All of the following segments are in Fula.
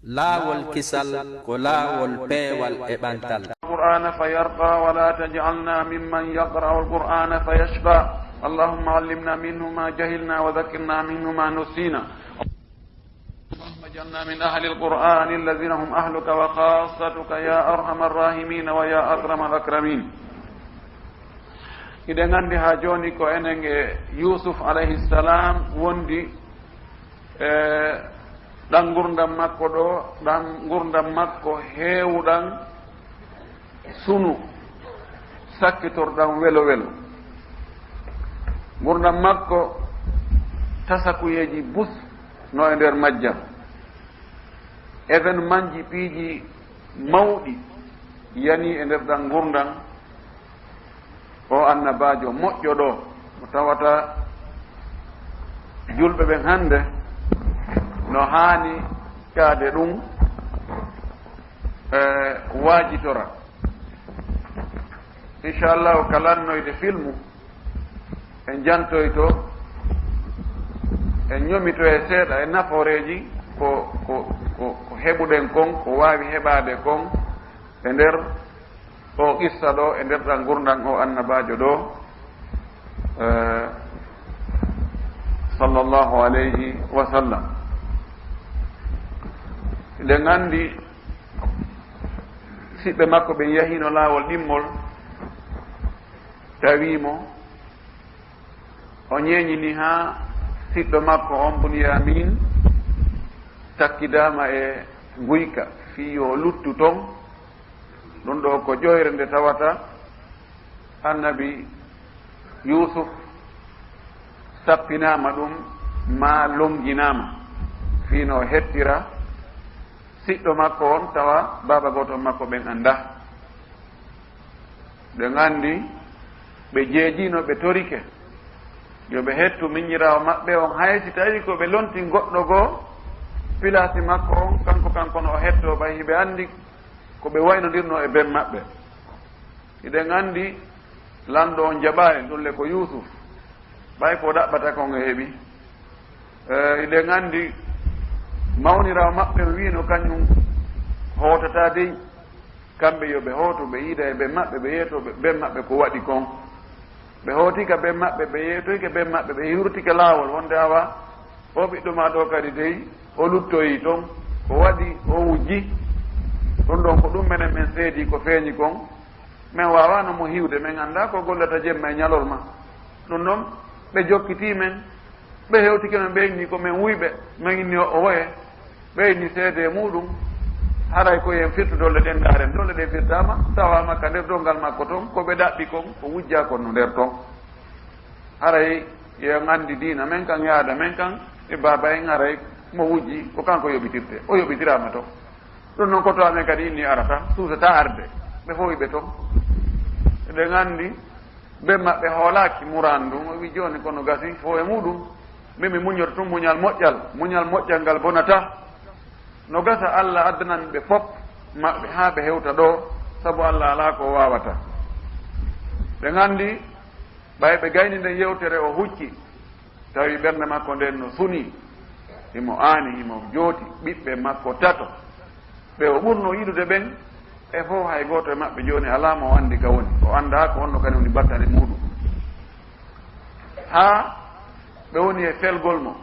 laawol kisal ko laawol peewal e ɓantal. القرآن فيرقى ولا تجعلنا ممن يقرأ القرآن فيشقى اللهم علمنا منه ما جهلنا وذكرنا منه ما نسينا اللهم اجعلنا من أهل القرآن الذين هم أهلك وخاصتك يا أرحم الراحمين ويا أكرم الأكرمين. إذا عندي هاجوني كو إنن يوسف عليه السلام وندي dan gurdam makko ɗo dan gurdam makko heewɗan sunu sakkitorɗan welo welo gurdam makko tasakuyeji bus no e nder majjam événement ji piiji mawɗi yani e nder ɗan gurdan o annabajo moƴƴo ɗo mo tawata julɓe ɓen hande no haani kaade ɗum waajitora inchallahu kalannoyde filmu en jantoyto en ñomito e seeɗa e nafooreji ko heɓuɗen kon ko waawi heɓaade kon e nder o qissa ɗo e nder ɗan gurdan o annabajo ɗo sallllahu alayhi wa sallam. Eɗen anndi siɓɓe makko ɓen yahino laawol ɗimmol tawimo o ñeeñini haa siɗɗo makko on Bunyamin takkidama e guyka fii yo luttu ton ɗum ɗo ko ƴoyre nde tawata annabi Yusuf sappinama ɗum ma lomginama fii no hettira siɗɗo makko on tawa baba goto makko ɓen anda ɓen andi ɓe jeejino ɓe torike yo ɓe hettu miñirawo maɓɓe on haysi tawi ko ɓe lonti goɗɗo goo pilasi makko on kanko no o hetto ɓay hiɓe andi ko ɓe waynodirno e ben maɓɓe. eɗen andi lanɗo on jaɓani ɗulle ko Yusuf ɓay ko ɗaɓɓata kon e heeɓi eɗen andi mawnirawo maɓɓe wino kañum hootata dey kamɓe yo ɓe hooto ɓe yiida e ɓen maɓɓe ɓe yeeto ɓen maɓɓe ko waɗi kon ɓe hootika ɓen maɓɓe ɓe yeetoyke ɓen maɓɓe ɓe hurtike laawol wonde awa o ɓiɗɗo ma ɗo kadi dey o luttoyi toon o waɗi o wujji ɗum ɗon ko ɗum menen men seedi ko feeñi kon min wawano mo hiwde min anda ko gollata jemma e ñalorma ɗum ɗon ɓe jokkiti men ɓe hewtike men ɓeyni ko min wuyɓe min inni o woye ɓeyni seede muɗum haray koyen firtu dolle ɗen ndaren dolle ɗe firtama tawama ka nder dongal makko toon koɓe ɗaɓɓi kon ko wujja kon no nder toon haray yen andi diina men kan yaada men kan e baba en haray mo wujji ko kanko yoɓitirte o yoɓitirama toon ɗum noon koto amen kadi inni arata suusata arde ɓe foyɓe toon eɗen andi ɓen maɓɓe hoolaki murandu o wi joni kono gasi fo e muɗum min mi muñoto tum muñal moƴƴal ngal bonata no gasa Allah addanani ɓe fof maɓɓe haa ɓe hewta ɗo sabu Allah ala ko wawata. ɓe gandi ɓay ɓe gayni nden yewtere o hucci tawi ɓernde makko nden no suni imo aani imo jooti ɓiɓɓe makko tato ɓe o ɓurno yiɗude ɓen e fof hay goto e maɓɓe joni alama o andi ka woni o anda ko wonno kadi woni battane muɗum haa ɓe woni e felgol mo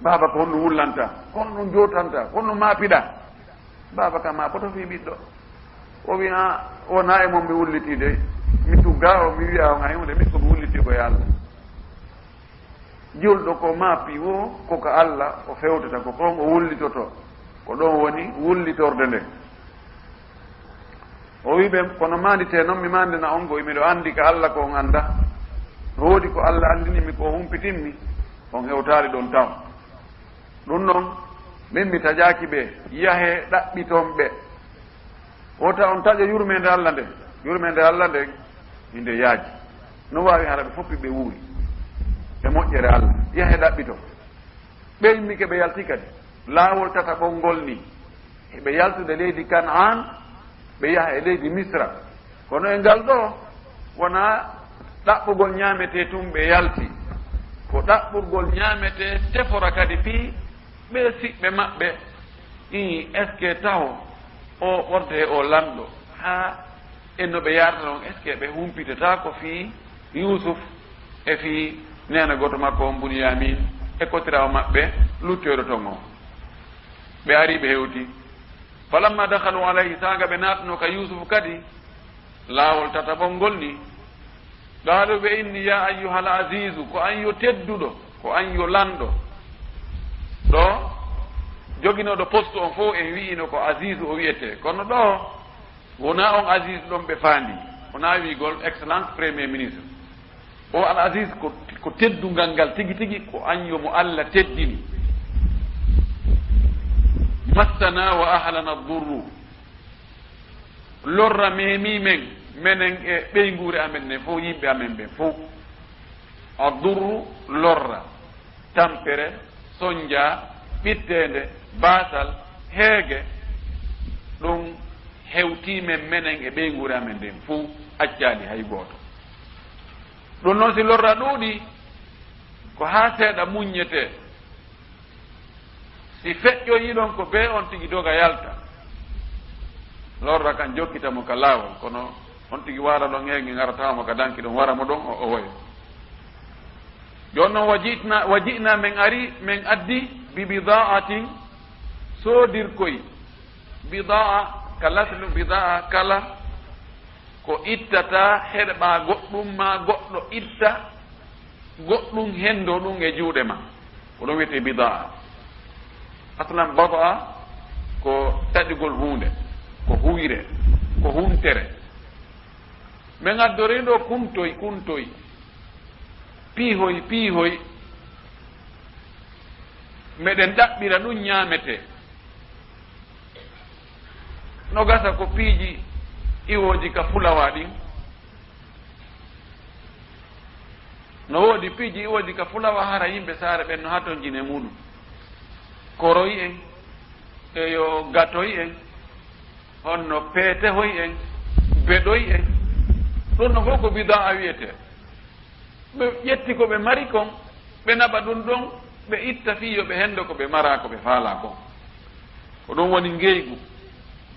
baba ko honno wullanta honno jotanta honno maapiɗa baba ka ma poto fi ɓiɗɗo o wi a wona e mon mi wulliti de mi tugga o mi wiya on hay hunde min komi wulliti koye Allah julɗo ko maapi wo koko Allah o fewtata ko kon o wullitoto ko ɗon woni wullitorde nde o wi ɓe kono mandite noon mi mandina on goy miɗo andi ko Allah ko on anda woodi ko Allah andinimi ko humpitinmi on hewtaali ɗon taw ɗum noon min mi taƴaaki ɓe yahe ɗaɓɓiton ɓe wota on taƴa yurmede Allah nde inde yaaji no waawi hara ɓe foppi ɓe wuuri e moƴƴere Allah yahe ɗaɓɓito ɓe immike ɓe yalti kadi laawol tata ɓolngol ni eɓe yaltude leydi Kan'an ɓe yaha e leydi Misra kono e ngal ɗo wona ɗaɓɓugol ñaamete tum ɓe yalti ko ɗaɓɓurgol ñaamete tefora kadi fii ɓe siɓɓe maɓɓe est ce que taw o ɓorde o lamɗo ha enno ɓe yarata ɗon est ce que ɓe humpitata ko fii Yusuf e fii nena goto makko on Bunyamin e kotirawo maɓɓe luttoyɗo ton o ɓe ari ɓe hewti falamma dakhalu alayhi saga ɓe natno ka Yusuf kadi laawol tataɓol ngol ni qaalu ɓe inni ya ayyuhal azizu ko an yo tedduɗo ko an yo lanɗo ɗo joginoɗo poste on fof en wiino ko azizu o wiyete kono ɗo wona on aziz ɗon ɓe faandi wona wiigol excellence premier ministre o al aziz ko teddungal ngal tigi tigi ko an yo mo Allah teddini massana wa ahlana durru lorra memi men menen e ɓeyngure amen ne fof yimɓe amen ɓe fof a durru lorra tampere soñdia ɓittede baasal heege ɗum hewtimen menen e ɓeyngure amen nden fof accali hay gooto ɗum noon si lorra ɗuuɗi ko ha seeɗa muññete si feƴƴoyi ɗon ko be on tigi doga yalta lorra kan jokkitamo ka laawol kono on tigi waara ɗon heegi garatawamo ka danki ɗum waramo ɗon o woyo joni noon wajitna min ari min addi bi bidaatin soodirkoy bidaa ka laslu bidaa kala ko ittata heɗɓa goɗɗum ma goɗɗo itta goɗɗum hendo ɗum e juuɗe ma ko ɗum wiyete bidaa aslan badaa ko taɗigol hunde ko huyre ko huntere min addoriɗo kuntoy piihoy meɗen ɗaɓɓira ɗum ñaamete no gasa ko piiji iwoji ka fulawa ɗin no woodi piiji iwoji ka fulawa hara yimɓe saare ɓen no haton jine muɗum koroy en eyo gatoy en honno peetehoy en beɗoy en ɗum no fof ko bida a wiyete ɓe ƴetti ko ɓe mari kon ɓe naɓa ɗum ɗon ɓe itta fiyo ɓe hendo ko ɓe mara ko ɓe faala kon ko ɗum woni ngeygu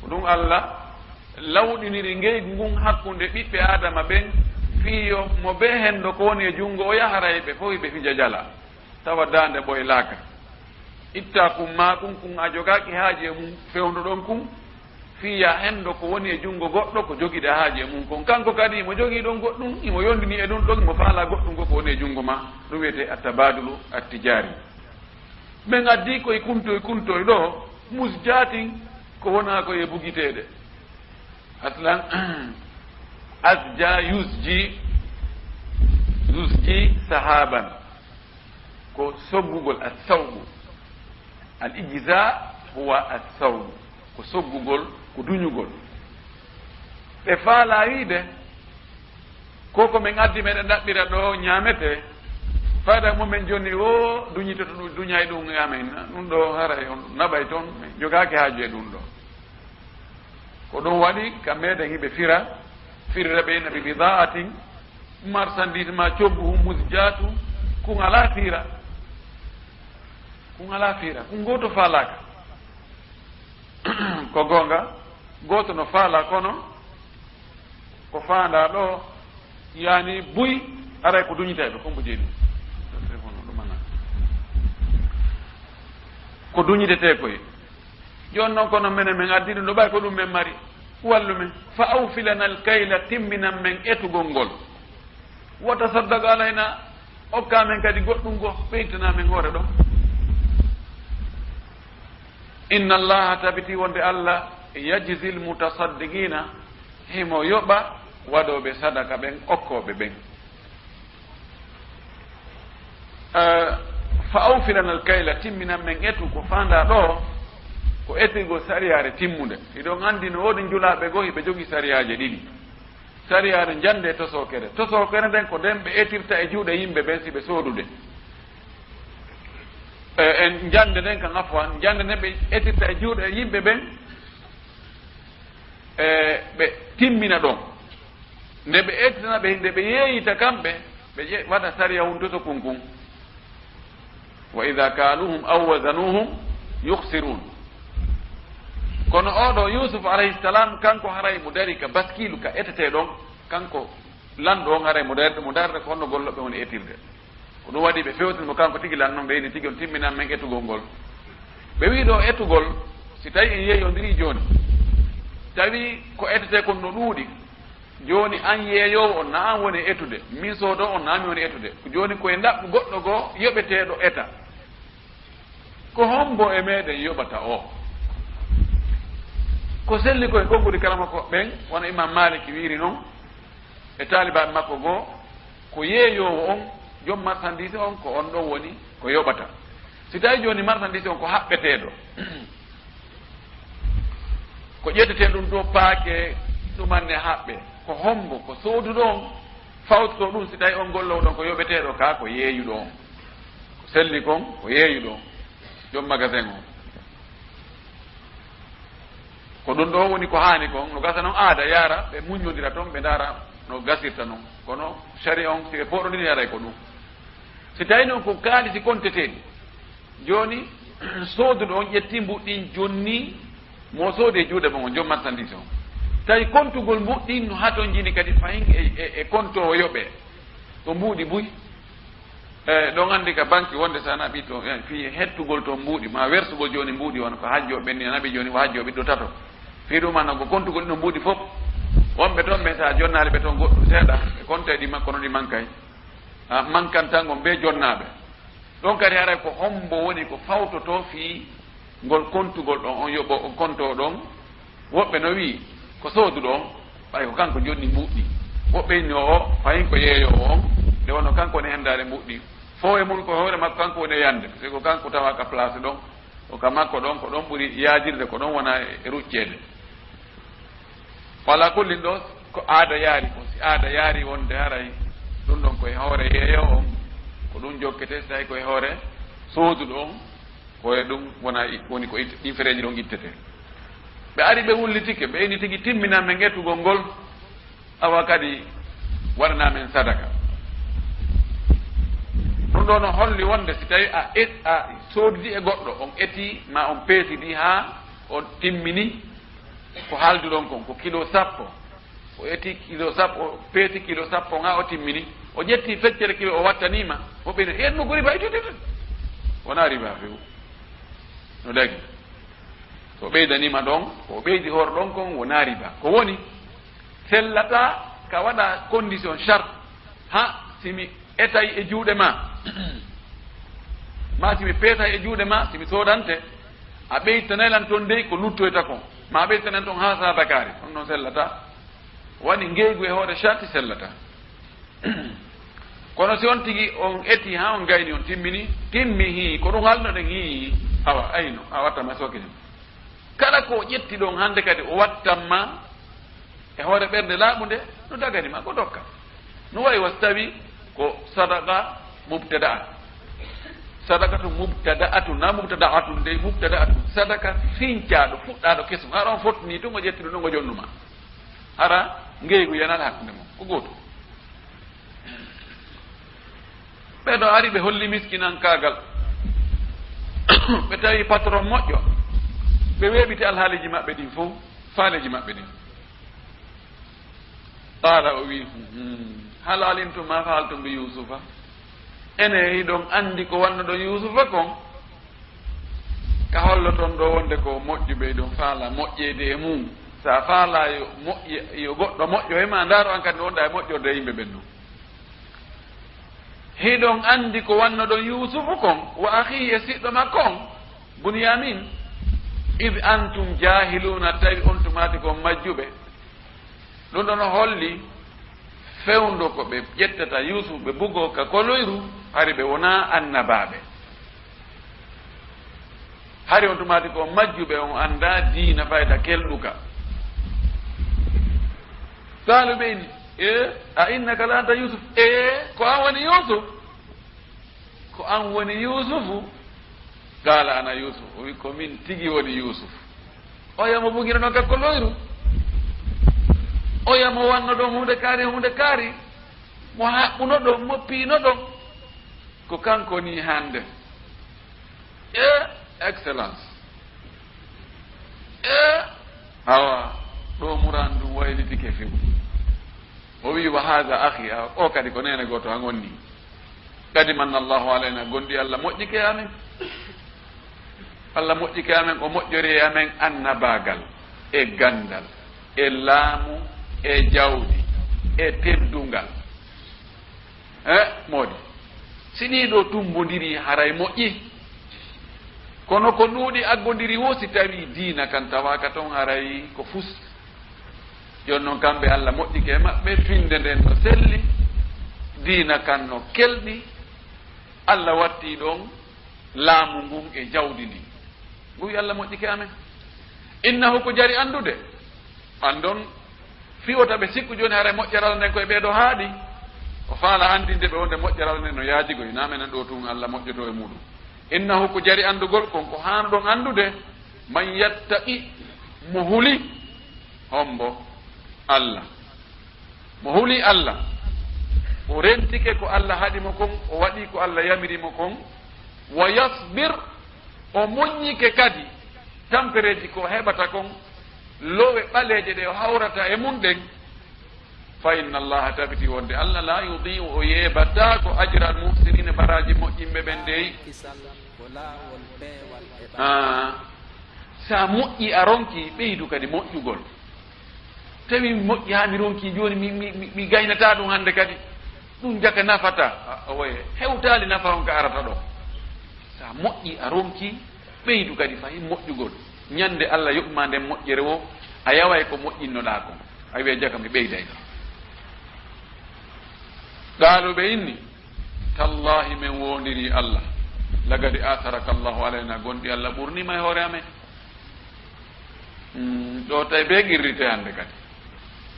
ko ɗum Allah lawɗiniri ngeygu ngun hakkunde ɓiɓɓe adama ɓen fiyo mo ɓe hendo ko woni e junngo o yaharay ɓe fof ɓe fija jala tawa dande ɓoylaka itta kum ma ɗum kun a jogaki haaji e mum fewndo ɗon kun fiya hendo ko woni e junngo goɗɗo ko jogiɗe haaji e mum kon kanko kadi imo jogii ɗon goɗɗum imo yondini e ɗum ɗon imo faala goɗɗum ko woni e junngo ma ɗum wiyete attabadulu attijari min addi koye kuntoy ɗo musjatin ko wona koye bugiteɗe aslan asja yusji sahaban ko soggugol assawgu al ijza huwa assawgu ko soggugol ko duñugol ɓe faala wiide koko min addi meɗen ɗaɓɓira ɗo ñaamete fayda mumen joni o duñitoto ɗum duñay ɗum amen ɗum ɗo haray on naɓay toon jogaaki haaju e ɗum ɗo ko ɗum waɗi kam meɗen hiɓe firira ɓe nabi bidaatin marchandise ma coggu musjatu kun ala fiira kun goto faalaka ko gonga goto no faala kono ko faanda ɗo yani buy aray ko duñiteɓe kombo jeeɗi ko duñitete koye joni noon kono menen min addi ɗum ɗo ɓay ko ɗum men mari wallu men fa awfilana al kayla timminan men etugol ngol wota saddago alayna okka men kadi goɗɗum go ɓeytana men hoore ɗon inna allaha tabiti wonde Allah yajzi lmutasaddiqina himo yoɓa waɗoɓe sadaka ɓen okkoɓe ɓen fa awfilana al kayla timminan men etu ko fanda ɗo ko etirgo sariyare timmude iɗon andi no woodi julaɓe goo hiɓe jogii sariyaje ɗiɗi sariyare jande tosokere nden ko nden ɓe etirta e juuɗe yimɓe ɓen si ɓe soodude en jande nden kan afwan jande nden ɓe etirta e juuɗe yimɓe ɓen ɓe timmina ɗon nde ɓe etitana ɓe nde ɓe yeeyita kamɓe ɓe waɗa sariya huntoto kunkun wa ida kaluhum aw wazanuhum yukhsirun kono oɗo yusuf alayhi salam kanko haray mo dari ka baskilu ka etete ɗon kanko lanɗo on haray mo darde ko honno golloɓe woni etirde ko ɗum waɗi ɓe fewtinimo kanko tigi lannon ɓe yini tigi on timminan men etugol ngol ɓe wi ɗo etugol si tawi en yeeyodiri joni tawi ko etete kon no ɗuuɗi joni an yeeyowo on na an woni etude min soodo on nami woni etude joni koye ɗaɓɓu goɗɗo goo yoɓeteɗo eta ko hombo e meɗen yoɓata o ko selli koye gonguɗi kala makko ɓen wona imam maliki wiiri noon e talibaɓe makko goo ko yeeyowo on joom marchandise on ko on ɗon woni ko yoɓata si tawi joni marchandise on ko haɓɓeteɗo ko ƴettete ɗum dow paake ɗumanne haɓɓe ko hombo ko sooduɗo on fawtoto ɗum si tawi on gollowo ɗon ko yoɓeteɗo ka ko yeeyuɗo on ko selli kon ko yeeyuɗo on joom magasin o ko ɗum ɗo woni ko haani kon no gasa noon aada yaara ɓe muñodira toon ɓe ndaara no gasirta noon kono sari on sike poɗodini yaray ko ɗum si tawi noon ko kaalisi konteteɗi joni sooduɗo on ƴetti mbuɗɗin jonni mo soodi e juuɗe mon o joom marchandise on tawi kontugol mbuɗɗin no haton jini kadi fayin e compte o yoɓe to mbuuɗi buy ɗon andi ka banque wonde sa naɓi to fi hettugol to mbuuɗi ma wersugol joni mbuuɗi on ko hajjo ɓenni naɓi joni ko hajjo ɓiɗɗo tato fi ɗumana ko kontugol ɗino mbuuɗi fof wonɓe toon ɓe sa jonnali ɓe toon goɗɗum seeɗa e compte ɗi makko no ɗi mankay mankantango be jonnaɓe ɗon kadi haray ko hombo woni ko fawtoto fi ngol kontugol ɗon on yoɓo compte o ɗon woɓɓe no wi ko sooduɗo on ɓay ko kanko jonni mbuɗɗi woɓɓe inni o fayin ko yeeyowo on nde wonno kanko woni hendare mbuɗɗi fo e mum ko hoore makko kanko woni yande si ko kanko tawa ka place ɗon o ka makko ɗon ko ɗon ɓuuri yaajirde ko ɗon wona e ruccede wala kullin ɗo ko aada yaari ko si aada yaari wonde haray ɗum ɗon koye hoore yeeyo on ko ɗum jokkete si tawi koye hoore sooduɗo on koye ɗum woni ko ɗin fereji ɗon ittete ɓe ari ɓe wullitike ɓe eni tigi timminamen ƴettugol ngol awa kadi waɗanamen sadaka ɗum ɗo no holli wonde si tawi a soodidi e goɗɗo on eti ma on peesidi ha on timmini ko haalduɗon kon ko kilo 10 o eti kilo 10 o peesi kilo 10 ha o timmini o ƴetti feccere kilo o wattanima hoɓɓene henno ko riba ititete wona riba few no dagi so ɓeydanima ɗon ko ɓeydi hoore ɗon kon wona riba ko woni sellata ka waɗa condition charte ha simi etay e juuɗe ma simi peetay e juuɗe ma simi soodante a ɓeytanaylan toon dey ko luttoyta kon ma ɓeytanen toon ha sadakari on noon sellata waɗi ngeygu e hoore charte sellata kono si on tigi on eti ha on gayni on timmi hi ko ɗum halnoɗen hi awa ayno a wattama sokinen kala ko ƴetti ɗon hande kadi o wattanma e hoore ɓerde laaɓu nde no daganima ko dokka no wayi was tawi ko sadaka mubtada'a sadakatu mubtada'atu na mubtada'atu nde mubtada'atu sadaka fincaɗo fuɗɗaɗo kesum hara on fottini tun o ƴetti ɗum ɗon o jonnuma hara ngeygu yanal hakkude mum ko gooto ɓeɗo ari ɓe holli miskinankagal ɓe tawi patron moƴƴo ɓe weeɓiti alhaaliji maɓɓe ɗin fof faaleji maɓɓe ɗin qala o wi hal alimtum ma faaltum bi yusufa ene hiɗon andi ko wanno ɗon yusufa kon ka holloton ɗo wonde ko moƴƴuɓe ɗon faala moƴƴede e mum sa faala yo moƴƴe yo goɗɗo moƴƴo hema ndaaro an kadi wonɗa e moƴƴorde e yimɓe ɓen ɗum hiɗon andi ko wanno ɗon yusufu kon wa ahihi e siɗɗo makko on bunyamin id antum jahiluna tawi on tumati kon majjuɓe ɗum ɗon holli fewndo ko ɓe ƴettata yusuf ɓe bugo ka koloyru hari ɓe wona annabaɓe hari on tumati ko majjuɓe on anda diina fayda kelɗuka qalu ɓeyni a innaka la anta yusuf ko an woni yusuf ko an woni yusufu qala ana yusuf o wi ko min tigi woni yusuf o yamo bugino ɗon ka koloyru o yamo wanno ɗon hunde kaari mo haɓɓuno ɗon mo piino ɗon ko kanko ni hande excellence ɗo muran ɗum waylitike few o wi wa hada akhi o kadi ko nene goto ha gonni kadi manna allahu alayna gondi allah moƴƴike amen allah moƴƴike amen o moƴƴori amen annabagal e gandal e laamu e jawdi e teddungal moodi si ɗiɗo tumbodiri haray moƴƴi kono ko ɗuuɗi aggodiri wo si tawi diina kan tawaka toon haray ko fus jon noon kamɓe allah moƴƴike maɓɓe finde nden no selli diina kan no kelɗi allah watti ɗon laamu ngun e jawdi ndi nguyi allah moƴƴike amen innahu ko jari andude andon fiwota ɓe sikku joni haray moƴƴeral nden koye ɓeeɗo haaɗi o faala handinde ɓe wonde moƴƴeral nden no yaajigoy namenen ɗo tun allah moƴƴoto e muɗum innahu ko jari andugol konko haano ɗon andude man yattaqi mo huli hombo allah mo huli allah o rentike ko allah haɗimo kon o waɗi ko allah yamirimo kon wa yasbir o muññike kadi tampereji ko heɓata kon lowe ɓaleje ɗe o hawrata e mum ɗen fa inna allaha tabiti wonde allah la yudiu o yeebata ko ajra al muhsinine baraji moƴƴimɓe ɓen dey sa moƴƴi a ronki ɓeydu kadi moƴƴugol tawi moƴƴi ha mi ronki joni mi gaynata ɗum hande kadi ɗum jaka nafata oye hewtali nafa on ka arata ɗo sa moƴƴi a ronki ɓeydu kadi fayi moƴƴugol ñande allah yoɓma nden moƴƴere wo a yaway ko moƴƴinnoɗa ko a wiya jaka mi ɓeyday ɗo ɗaaluɓe inni tallahi min wondiri allah lagadi atharaka llahu alayna gonɗi allah ɓurnima e hoore amen ɗo tawi ɓe qirrite hande kadi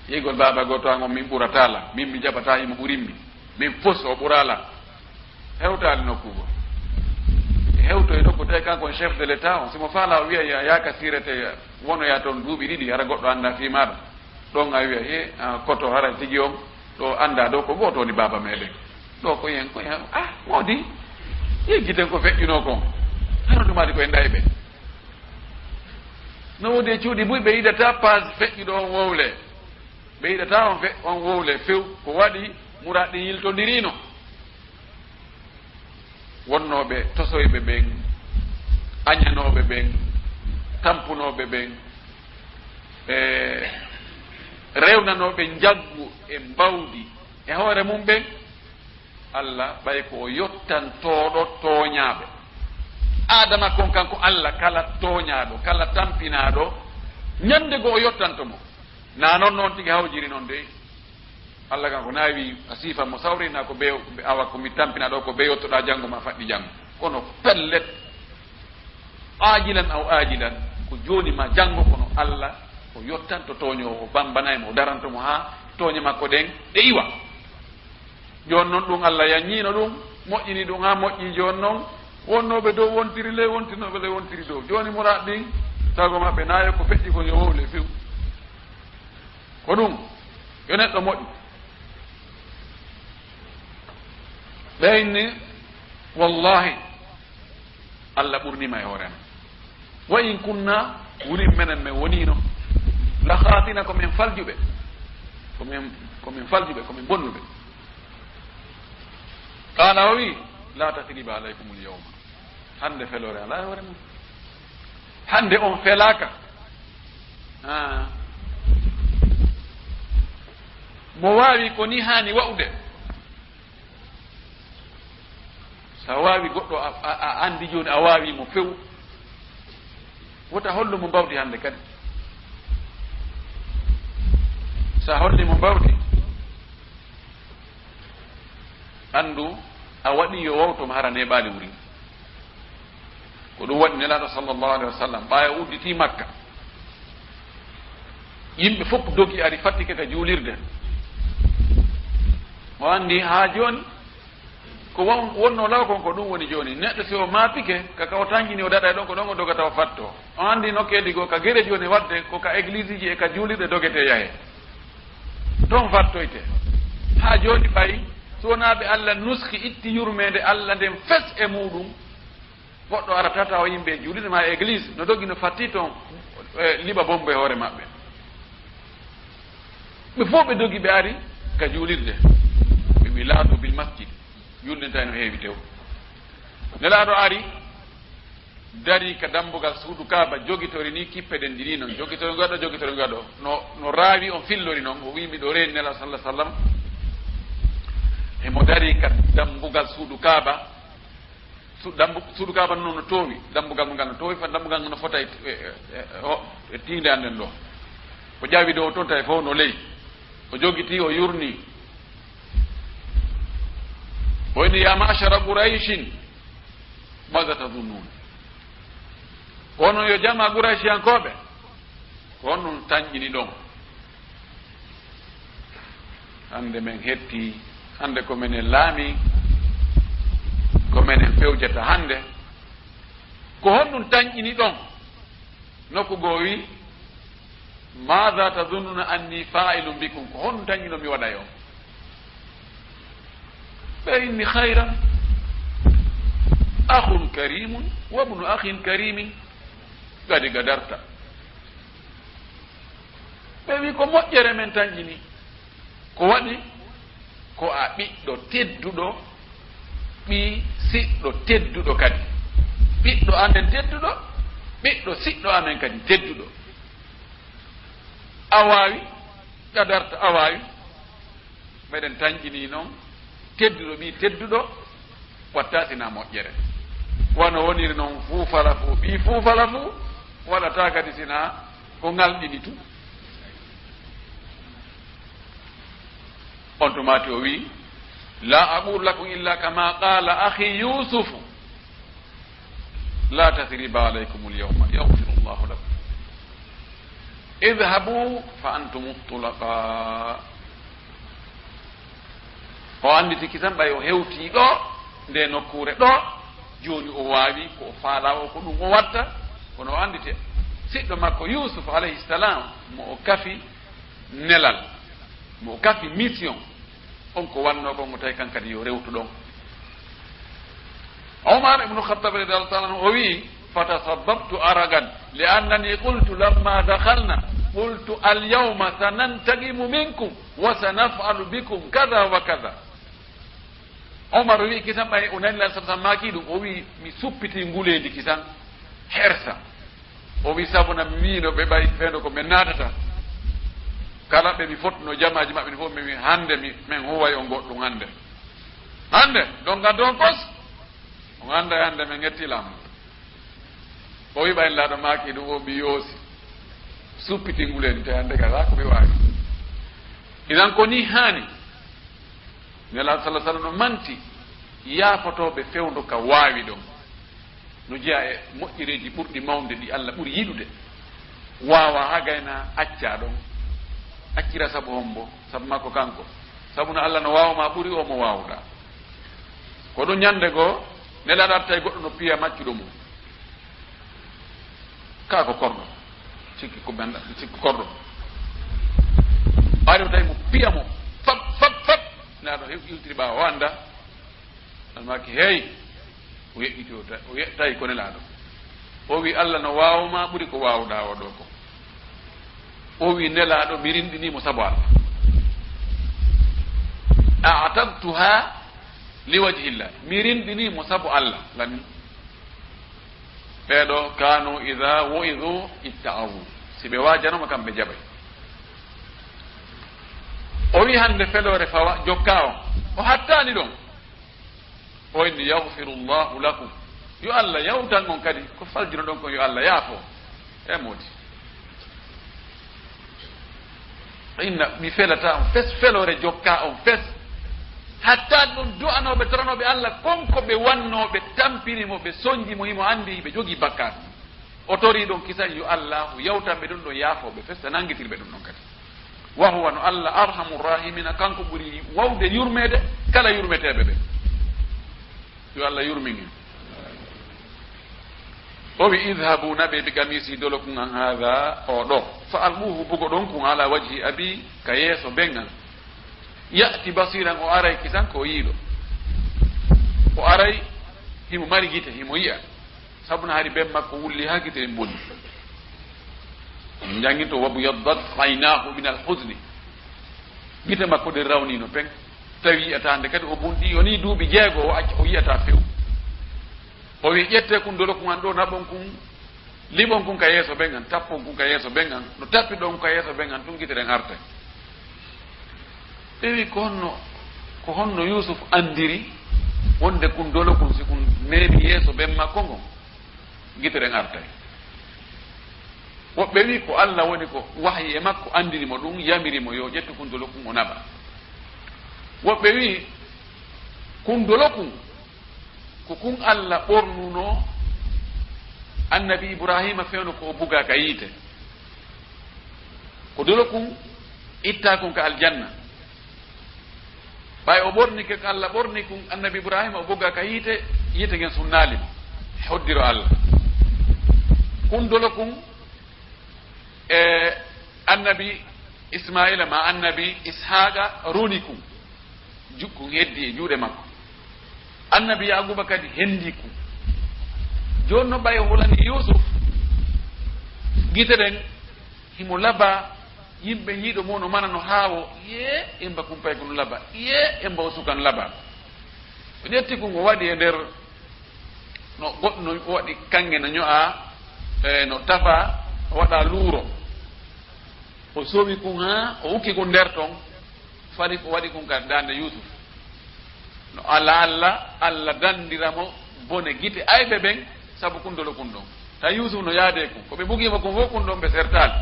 yigol baba goto ango min ɓuratala min mi jaɓata imo ɓurinmi min fos o ɓurala hewtali nokkugo hewto e nokku tawi kanko chef de l' état on simo faala o wiya yaka sirete wonoya toon duuɓi ɗiɗi hara goɗɗo anda fimaɗa ɗon a wiya he koto hara tigi on ɗo anda ɗo ko goto woni baba meɗen ɗo ko yen moodi yeggiten ko feƴƴuno kon hano ɗumadi koye ndayɓe no wodi e cuuɗi buy ɓe yiɗata page feƴƴuɗo on wowle ɓe yiɗata on wowle few ko waɗi muraɗi yiltodirino wonnoɓe tosoyɓe ɓen añanoɓe ɓen tampunoɓe ɓen rewnanoɓe jaggu e mbawdi e hoore mum ɓen allah ɓay ko o yottantoɗo tooñaɓe adama kon kanko allah kala tooñaɗo kala tampinaɗo ñande go o yottantomo na noon noon tigi hawjiri noon de allah kanko naawi a siifa mo sawrina ko ɓe awa komi tampina ɗo ko ɓe yottoɗa janngo ma faɗɗi janngo kono pellet ajilan aw ajilan ko joni ma janngo kono allah o yottanto tooñowo o bambanaymo o darantomo ha tooñe makko ɗen ɗe iwa joni noon ɗum allah yanñino ɗum moƴƴini ɗum ha moƴƴi joni noon wonnoɓe dow wontiri ley wontinoɓe ley wontiri dow joni muraɗ ɗin sago maɓɓe nayo ko feƴƴi ko yo wowle few ko ɗum yo neɗɗo moƴƴi ɓeyni wallahi allah ɓurnima e hoore men wa in kunna wulim menen men wonino la hatina komin faljuɓe komin faljuɓe komin bonnuɓe qala o wi la tasriba alaykum l yawma hande felore ala e hoore mum hande on felaka mo wawi ko ni hani wa'ude sa wawi goɗɗo a andi joni a wawimo few wota hollumo mbawdi hande kadi sa hollimo mbawdi andu a waɗi yo wawtoma hara neɓali wuri ko ɗum waɗi nelaɗo sallllahu alayhi wa sallam ɓaya udditi makka yimɓe fof dogi ari fattike ka juulirde o andi ha joni ko wonno law kon ko ɗum woni joni neɗɗo si o maapike kaka o tangini o daɗa ɗon ko ɗon o dogata o fatto o andi nokkedi go ka gueɗe joni wadde ko ka église ji e ka juulirɗe dogete yahe toon fattoyte ha joni ɓayi so wonaɓe allah nuski itti yurmede allah nden fes e muɗum goɗɗo ara tata o yimɓe juulirde ma église no dogi no fatti toon liɓa bombo e hoore maɓɓe ɓe fof ɓe dogi ɓe ari ka juulirde ɓe wi laatu bil masjid julnintani no heewi tew nelaaɗo ari dari ka dambugal suudu kaaba jogitori ni kippe ɗen ɗiɗi noon jogitori gaɗo no raawi on fillori noon o wimi ɗo reeni nela sallah sallam emo dari ka dambugal suudu kaaba suudu kaaba noon no toowi dambugal mo ngal no toowi fa dambugal ngo no fota e tiinde anden ɗo o ƴaawi ɗo o toon tawi fof no ley o jogiti o yurni o inni ya machara qourayshin maga tadunnun kono yo jama qouraysiyankoɓe ko on ɗum tañƴini ɗon hande men hetti hande ko menen laami ko menen fewjata hande ko honɗum tañƴini ɗon nokku goo wi maha tadunnuna anni fa'ilum bikum ko honɗum tañƴino mi waɗa yo ɓe inni hayran akhun karimun wabnu akhin karimin gadi gadarta ɓe wi ko moƴƴere men tañƴini ko waɗi ko a ɓiɗɗo tedduɗo ɓi siɗɗo tedduɗo kadi ɓiɗɗo amen tedduɗo ɓiɗɗo siɗɗo amen kadi tedduɗo a wawi gadarta a wawi meɗen tañƴini noon tedduɗo ɓi tedduɗo watta sina moƴƴere wono woniri noon fuufala fuu ɓi fuufala fuu waɗata kadi sina ko ngalɗini tu on tumati o wi la aqul lakum illa kama qala akhi yusufu la tasriba alaykum alyawma yaghfiru llahu lakum idhabu fa antum tulaqa o anditi kisan ɓay o hewti ɗo nde nokkure ɗo joni o wawi ko o faala o ko ɗum o watta kono o andite siɗɗo makko yusuf alayhi salam mo o kafi nelal mo o kafi mission on ko wanno kon mo tawi kankadi yo rewtu ɗon omar ibnu khattab radiallahu taala anu o wi fatasababtu aragan li annani qultu lamma dakhalna qultu alyawma sanantagimu minkum wa sanaf'alu bikum kada wa kada omar wi kisan ɓay o nani sa sa maki ɗum o wi mi suppiti nguledi kisan hersa o wi sabuna mi wino ɓe ɓay fendo ko min natata kala ɓe mi fottuno jamaji maɓɓe ni fof mi wi hande min huway on goɗɗum hande donc gaddo on kos on anda hande min gettilam o wi ɓay laaɗo maki ɗum o mi yoosi suppiti nguledi te hande kala ko mi wawi idan ko ni hani nela salah sallam no manti yaafotoɓe fewdo ka waawi ɗon no jeeya e moƴƴireji ɓurɗi mawde ɗi allah ɓuuri yiɗude wawa ha gayna acca ɗon accira saabu hombo saabu makko kanko saabu no allah no wawma ɓuuri o mo wawɗa ko ɗum ñande goo nelaɗa arta e goɗɗo no piya maccuɗo mum ka ko korɗo sikki ko ɓenda sikki korɗo ari o tawi mo piya mo fab naɗo iltiri ɓawa o anda almaki hey o yeƴƴiti o tawi ko nelaɗo o wi allah no wawma ɓuuri ko wawɗa o ɗo ko o wi nelaɗo mi rinɗinimo saabu allah a'tabtuha liwajhillah mi rinɗinimo saabu allah lani ɓeɗo kanu ida woidu itta'awu si ɓe wajanoma kamɓe jaɓay o wi hande felore fawa jokka o hattani ɗon o inni yaghfiru llahu lakum yo allah yawtan on kadi ko faljino ɗon kon yo allah yaafo e moodi inna mi felata on fes felore jokka on fes hatta ɗum du'anoɓe toranoɓe allah konko ɓe wannoɓe tampinimo ɓe sonjimo himo andi ɓe jogui bakkat o tori ɗon kisan yo allahu yawtanɓe ɗum ɗo yaafoɓe fes ta nanguitirɓe ɗum ɗon kadi wa huwa no allah arhamu rahimina kanko ɓuuri wawde yurmede kala yurmeteɓe ɓe yo allah yurmini o wi idhabu naɓe bi gamisi dolo kun an hada o ɗo fa almuhu bugo ɗon kun ala wajhi abi ka yeeso bengal ya'ti basiran o aray kisan ko yiiɗo o aray himo mari guite himo yiya sabuna hari ben makko wulli ha guite en bonni janginto wabu yaddat aynahu min alhusni gite makko ɗe rawnino pen tawi atande kadi o bunɗi oni duuɓi jeego o acca o yiyata few o wi ƴette kun dolo kun an ɗo naɓon kun liɓon kun ka yeeso ɓen an tappon kun ka yeeso ɓen an no tappi ɗon ka yeeso ɓen an tun guiteɗen arte ɓewi ko honno yusuf andiri wonde kun dolo kun si kun memi yeeso ɓen makko ngon guiteɗen artay woɓɓe wi ko allah woni ko wahyi e makko andirimo ɗum yamirimo yo ƴettu kun dolo kun o naɓa woɓɓe wi kun dolo kun ko kun allah ɓornuno annabi ibrahima fewno ko o buga ka yiite ko dolo kun itta kun ka aljanna ɓay o ɓornike ko allah ɓorni kun annabi ibrahima o buga ka yiite gen sunnalimo hoddiro allah kun dolo kun e annabi ismaila ma annabi ishaqa runi kun jukku heddi e juuɗe makko annabi yaguba kadi hendi kun joni no ɓay hulani yusuf guite ɗen himo laba yimɓe yiiɗo mo no mana no haawo ye emba kumpay ko no laba ye emba o sukan laba o ƴetti kun o waɗi e nder no goɗɗo no waɗi kange no ño'a no tafa o waɗa luuro o sowi kun ha o ukki kun nder ton fadi ko waɗi kun kadi dande yusuf no allah dandiramo bone guite ayɓe ɓen saabu kun dolo kun ɗon ta yusuf no yaade kun koɓe ɓugima kun fof kun ɗon ɓe sertal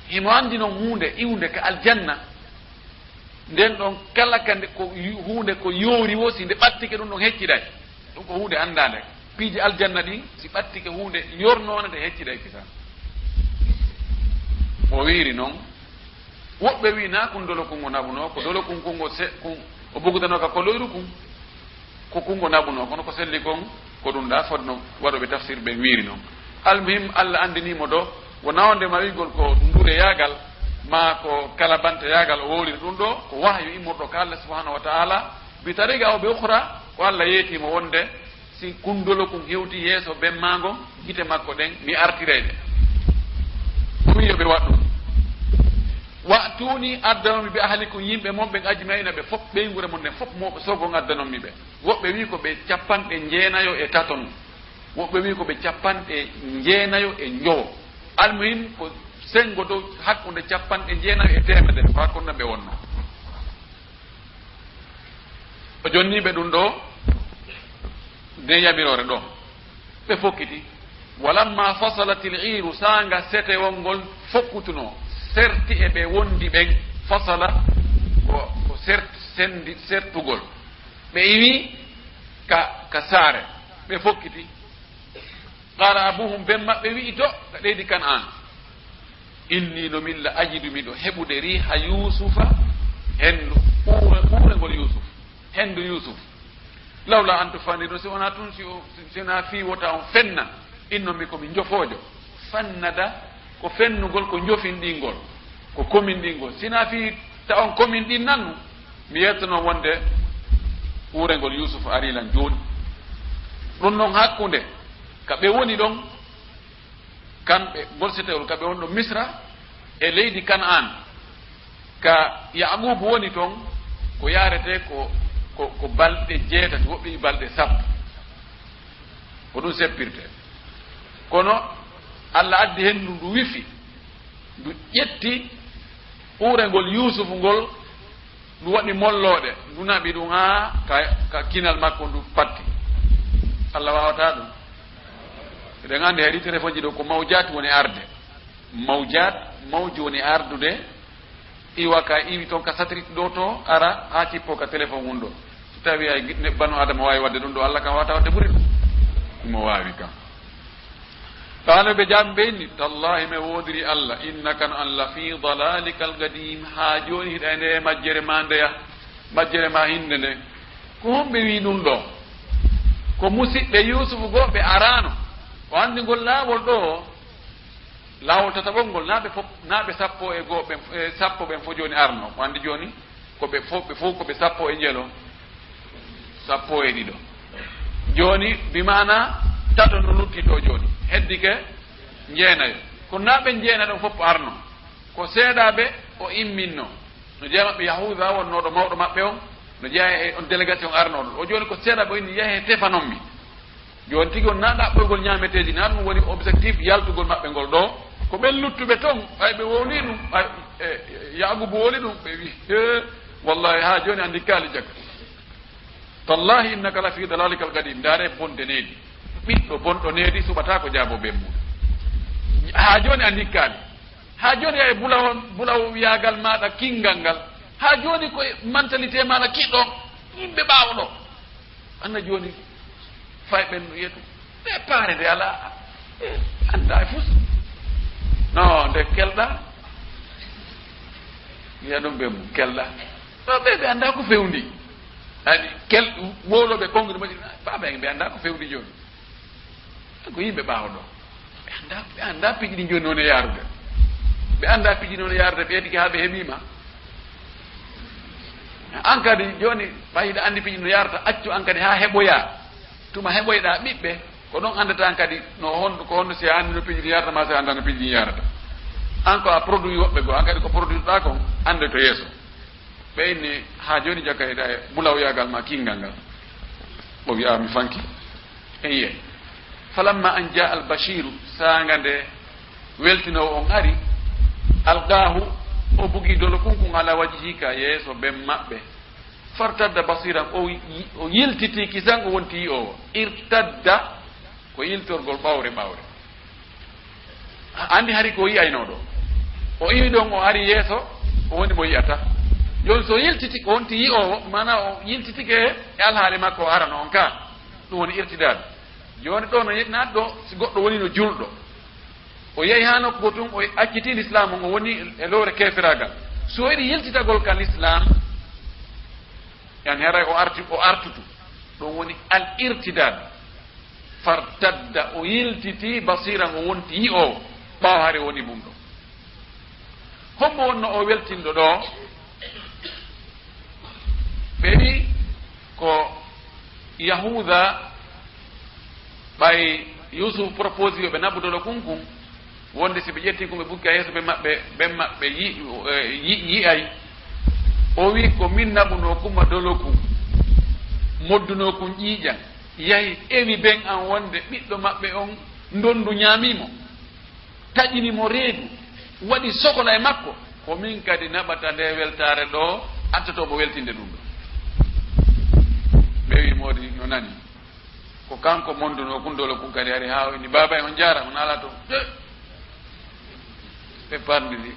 himo andi noon hunde iwde ka aljanna nden ɗon kala kande ko hunde ko yoori wo si nde ɓattike ɗum ɗon hecciɗay ɗum ko hunde andade piiji aljanna ɗin si ɓattike hunde yornone nde hecciɗay kisan o wiiri noon woɓɓe wi na kun dolo kungo naɓuno ko dolo kun kungo kun o bugutano ka koloyru kun ko kungo naɓuno kono ko selli kon ko ɗum ɗa fodno waɗoɓe tafsir ɓe wiiri noon almuhim allah andinimo ɗo wona wonde ma wigol ko ndure yaagal ma ko kala bante yaagal o wowliri ɗum ɗo ko wahyu immorɗo ka allah subahanahu wa taala bi tariga o ɓe ukhra ko allah yeetimo wonde si kundolo kun hewti yeeso bemmago guite makko ɗen mi artireyɗe o wi yoɓe waɗɗum watuni addanomi ɓe ahalikum yimɓe moon ɓen ajmayina ɓe fof ɓeygure mon nden fof moɓe sogon addanonmi ɓe woɓɓe wi ko ɓe capanɗe jeenayo e taton woɓɓe wi ko ɓe capanɗe jeenayo e jowo almuhim ko sengo dow hakkude capanɗe jeenayo e temedere ko hakkunde ɓe wonno o jonniɓe ɗum ɗo nde yamirore ɗo ɓe fokkiti walamma fasalat il iru sanga setewol ngol fokkutuno serti e ɓe wondi ɓen fasala ko sertugol ɓe iwi ka saare ɓe fokkiti qala abuhum ben maɓɓe wi'i to ka ɗeydi kan an inni no milla ajidu miɗo heɓude riha yusufa hendu ɓuurengol yusuf hendu yusuf lawla an tufannidun si wona tun sina fi wota on fenna innomi komi jofoojo fannada ko fennugol ko jofinɗingol ko commune ɗingol sina fi ta on commune ɗin nannu mi yettono wonde ɓuurengol yusuf arilan joni ɗum noon hakkude ka ɓe woni ɗon kamɓe golsetewol ka ɓe woni ɗon misra e leydi kan'an ka yaqubu woni toon ko yarete ko balɗe jeetati woɓɓe balɗe sappo ko ɗum seppirte kono allah addi hen ndu wifi ndu ƴetti ɓuurengol yusufu ngol ndu waɗi molloɗe ndu naɓi ɗum ha ka kinal makko ndu patti allah wawata ɗum eɗen andi heeɗi téléphone ji ɗo ko mawjat woni arde mawji woni ardude iwa ka iwi toon ka satellite ɗo to ara ha cippo ka téléphone mum ɗo so tawi ay banu adama wawi wadde ɗum ɗo allah kam wawata wadde ɓuuri ɗum mo wawi kam قالوا بجام بيني تالله ما ودري الله إنك أن في ضلالك القديم حاجوني أنا مجرى ما عندي مجرى ما هندني كم بينون دو كم مسيء بيوسف جو بأرانو وعندي قول لا ولدو لا ولتتبون قول نا بسابو إيجو سابو بنفوجوني أرنو وعندي جوني كو بفوق بسابو إنجلو سابو إديدو جوني بمعنى تاتو نلوتي دو جوني heddi ke jeenayo ko naɓe jeena ɗon fof arno ko seeɗaɓe o imminno no jeeya maɓɓe yahuda wonnoɗo mawɗo maɓɓe on no jeeya e on délégation arnoɗo o joni ko seeɗa ɓo inni yahe tefanon mi joni tigi on na ɗaɓɓoygol ñameteji na ɗum woni objectif yaltugol maɓɓe ngol ɗo ko ɓen luttuɓe toon ay ɓe wowni ɗum yagubu woli ɗum ɓe wi wallahi ha joni andi kaali jaga tallahi innaka la fi dalalikal gadim ndaare bonde needi ɓiɗɗo bonɗo needi suɓata ko jaabo ɓe muɗum ha joni andi kaali ha joni e bulawo yagal maɗa kingal ngal ha joni koye mentalité maɗa kiɗɗo yimɓe ɓawoɗo anna joni fay ɓen no yetu ɓe paare nde ala anda e fus non nde kelɗa wiya ɗum ɓe mum kelɗa ɓe anda ko fewndi adi woloɓe kongre maɗi baɓe ɓe anda ko fewndi joni ko yimɓe ɓawoɗo ɓe anda piiji ɗi joni noon e yarude ɓe anda piiji noon e yarude ɓe tigi ha ɓe heeɓima an kadi joni ɓayiɗa andi piiji no yarata accu an kadi ha heɓoya tuma heɓoyɗa ɓiɓɓe ko ɗon andata an kadi no honno ko honno si a andi no piiji ɗi yarata ma si anda no piiji ɗi yarata an ko a produit woɓɓe goo an kadi ko produit ɗa kon ande to yeeso ɓe inni ha joni jakkayɗa e bulawyagal ma kingal ngal o wiya mi fanki eye falamma an jaa al bashiru saanga nde weltinowo on ari alqahu o bugi dolo kunkun ala wajihi ka yeeso ɓen maɓɓe fartadda basiran o yiltiti kisan o wonti yi o irtadda ko yiltorgol ɓawre andi hari ko yiyaynoɗo o iwi ɗon o ari yeeso o woni mo yiyata joni so yiltiti ko wonti yi o mana o yiltitike e alhaali makko o arano on ka ɗum woni irtidade joni ɗo no naat ɗo si goɗɗo woni no julɗo o yehi ha nokko tun o acciti l'islam o woni e lowre kefiragal so yiɗi yiltitagol ka l'islam yani haray o artutu ɗum woni al irtidad fartadda o yiltiti basiran o wonti yi o ɓaw hari woni mum ɗo hombo wonno o weltinɗo ɗo ɓe wi ko yahuda ɓay yusuf propose yo ɓe naɓudolo kunkun wonde si ɓe ƴetti ko ɓe bukki a yeeso ɓen maɓɓe yi'ay o wi ko min naɓuno kuma doloku modduno kun ƴiiƴan yahi ewi ɓen an wonde ɓiɗɗo maɓɓe on ndondu ñaamimo taƴinimo reedu waɗi sokola e makko ko min kadi naɓata nde weltare ɗo attotomo weltinde ɗum ɗo ɓe wi moodi no nani ko kanko monduno kun dolo kun kadi ari ha ini baba on jara on ala to ɓe parndiri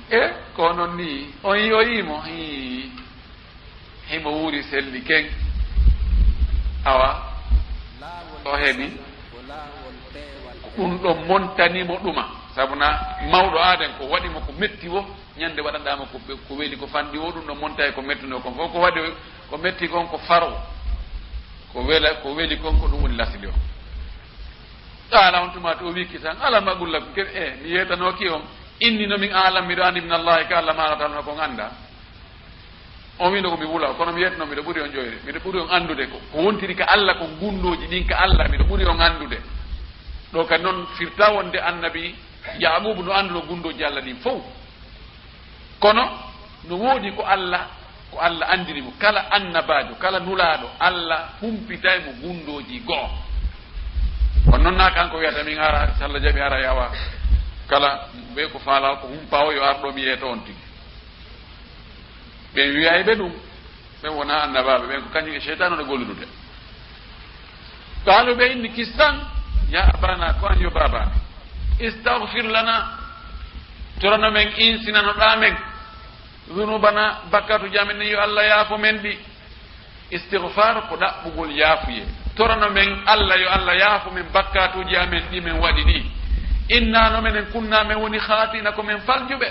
ko noon ni on yimo himo wuuri selli ken awa o heɓi ɗum ɗo montanimo ɗuma sabuna mawɗo aden ko waɗimo ko metti wo ñande waɗanɗama ko weeli ko fanɗi wo ɗum ɗo monta e ko mettino kon fof ko waɗi ko metti kon ko faro ko weeli kon ko ɗum woni lasili o ala on tuma to o wikki tan ala magulla ko keɓe mi yetanoki on inni nomin alam miɗo andi min allahi ka allah maɗatalno kon anda on wino ko mi wula kono mi yetno miɗo ɓuuri on joyde miɗo ɓuuri on andude ko wontiri ka allah ko gundoji ɗin ka allah miɗo ɓuuri on andude ɗo kadi noon firta wonde annabi yaqubu no anduno gundoji allah ɗin fof kono no woodi ko allah andirimo kala annabajo kala nulaɗo allah humpitaymo gundoji go'o kono noon na kanko wiyata min ara so allah jaaɓi ara yawa kala ɓe ko faala ko humpa o yo arɗo mi yeeto on tigi ɓen wiyayɓe ɗum ɓen wona annabaɓe ɓen ko kañum e cheytan one golludude qaalu ɓe inni kistan ya abana ko an yo babami istahfir lana torano men insinanoɗa men zunubana bakkatu jamen ni yo allah yaafo men ɗi istihfar ko ɗaɓɓugol yaafuye torano men allah yo allah yaafo men bakkatuji amen ɗi men waɗi ɗi innano menen kunna men woni haatina komin faljuɓe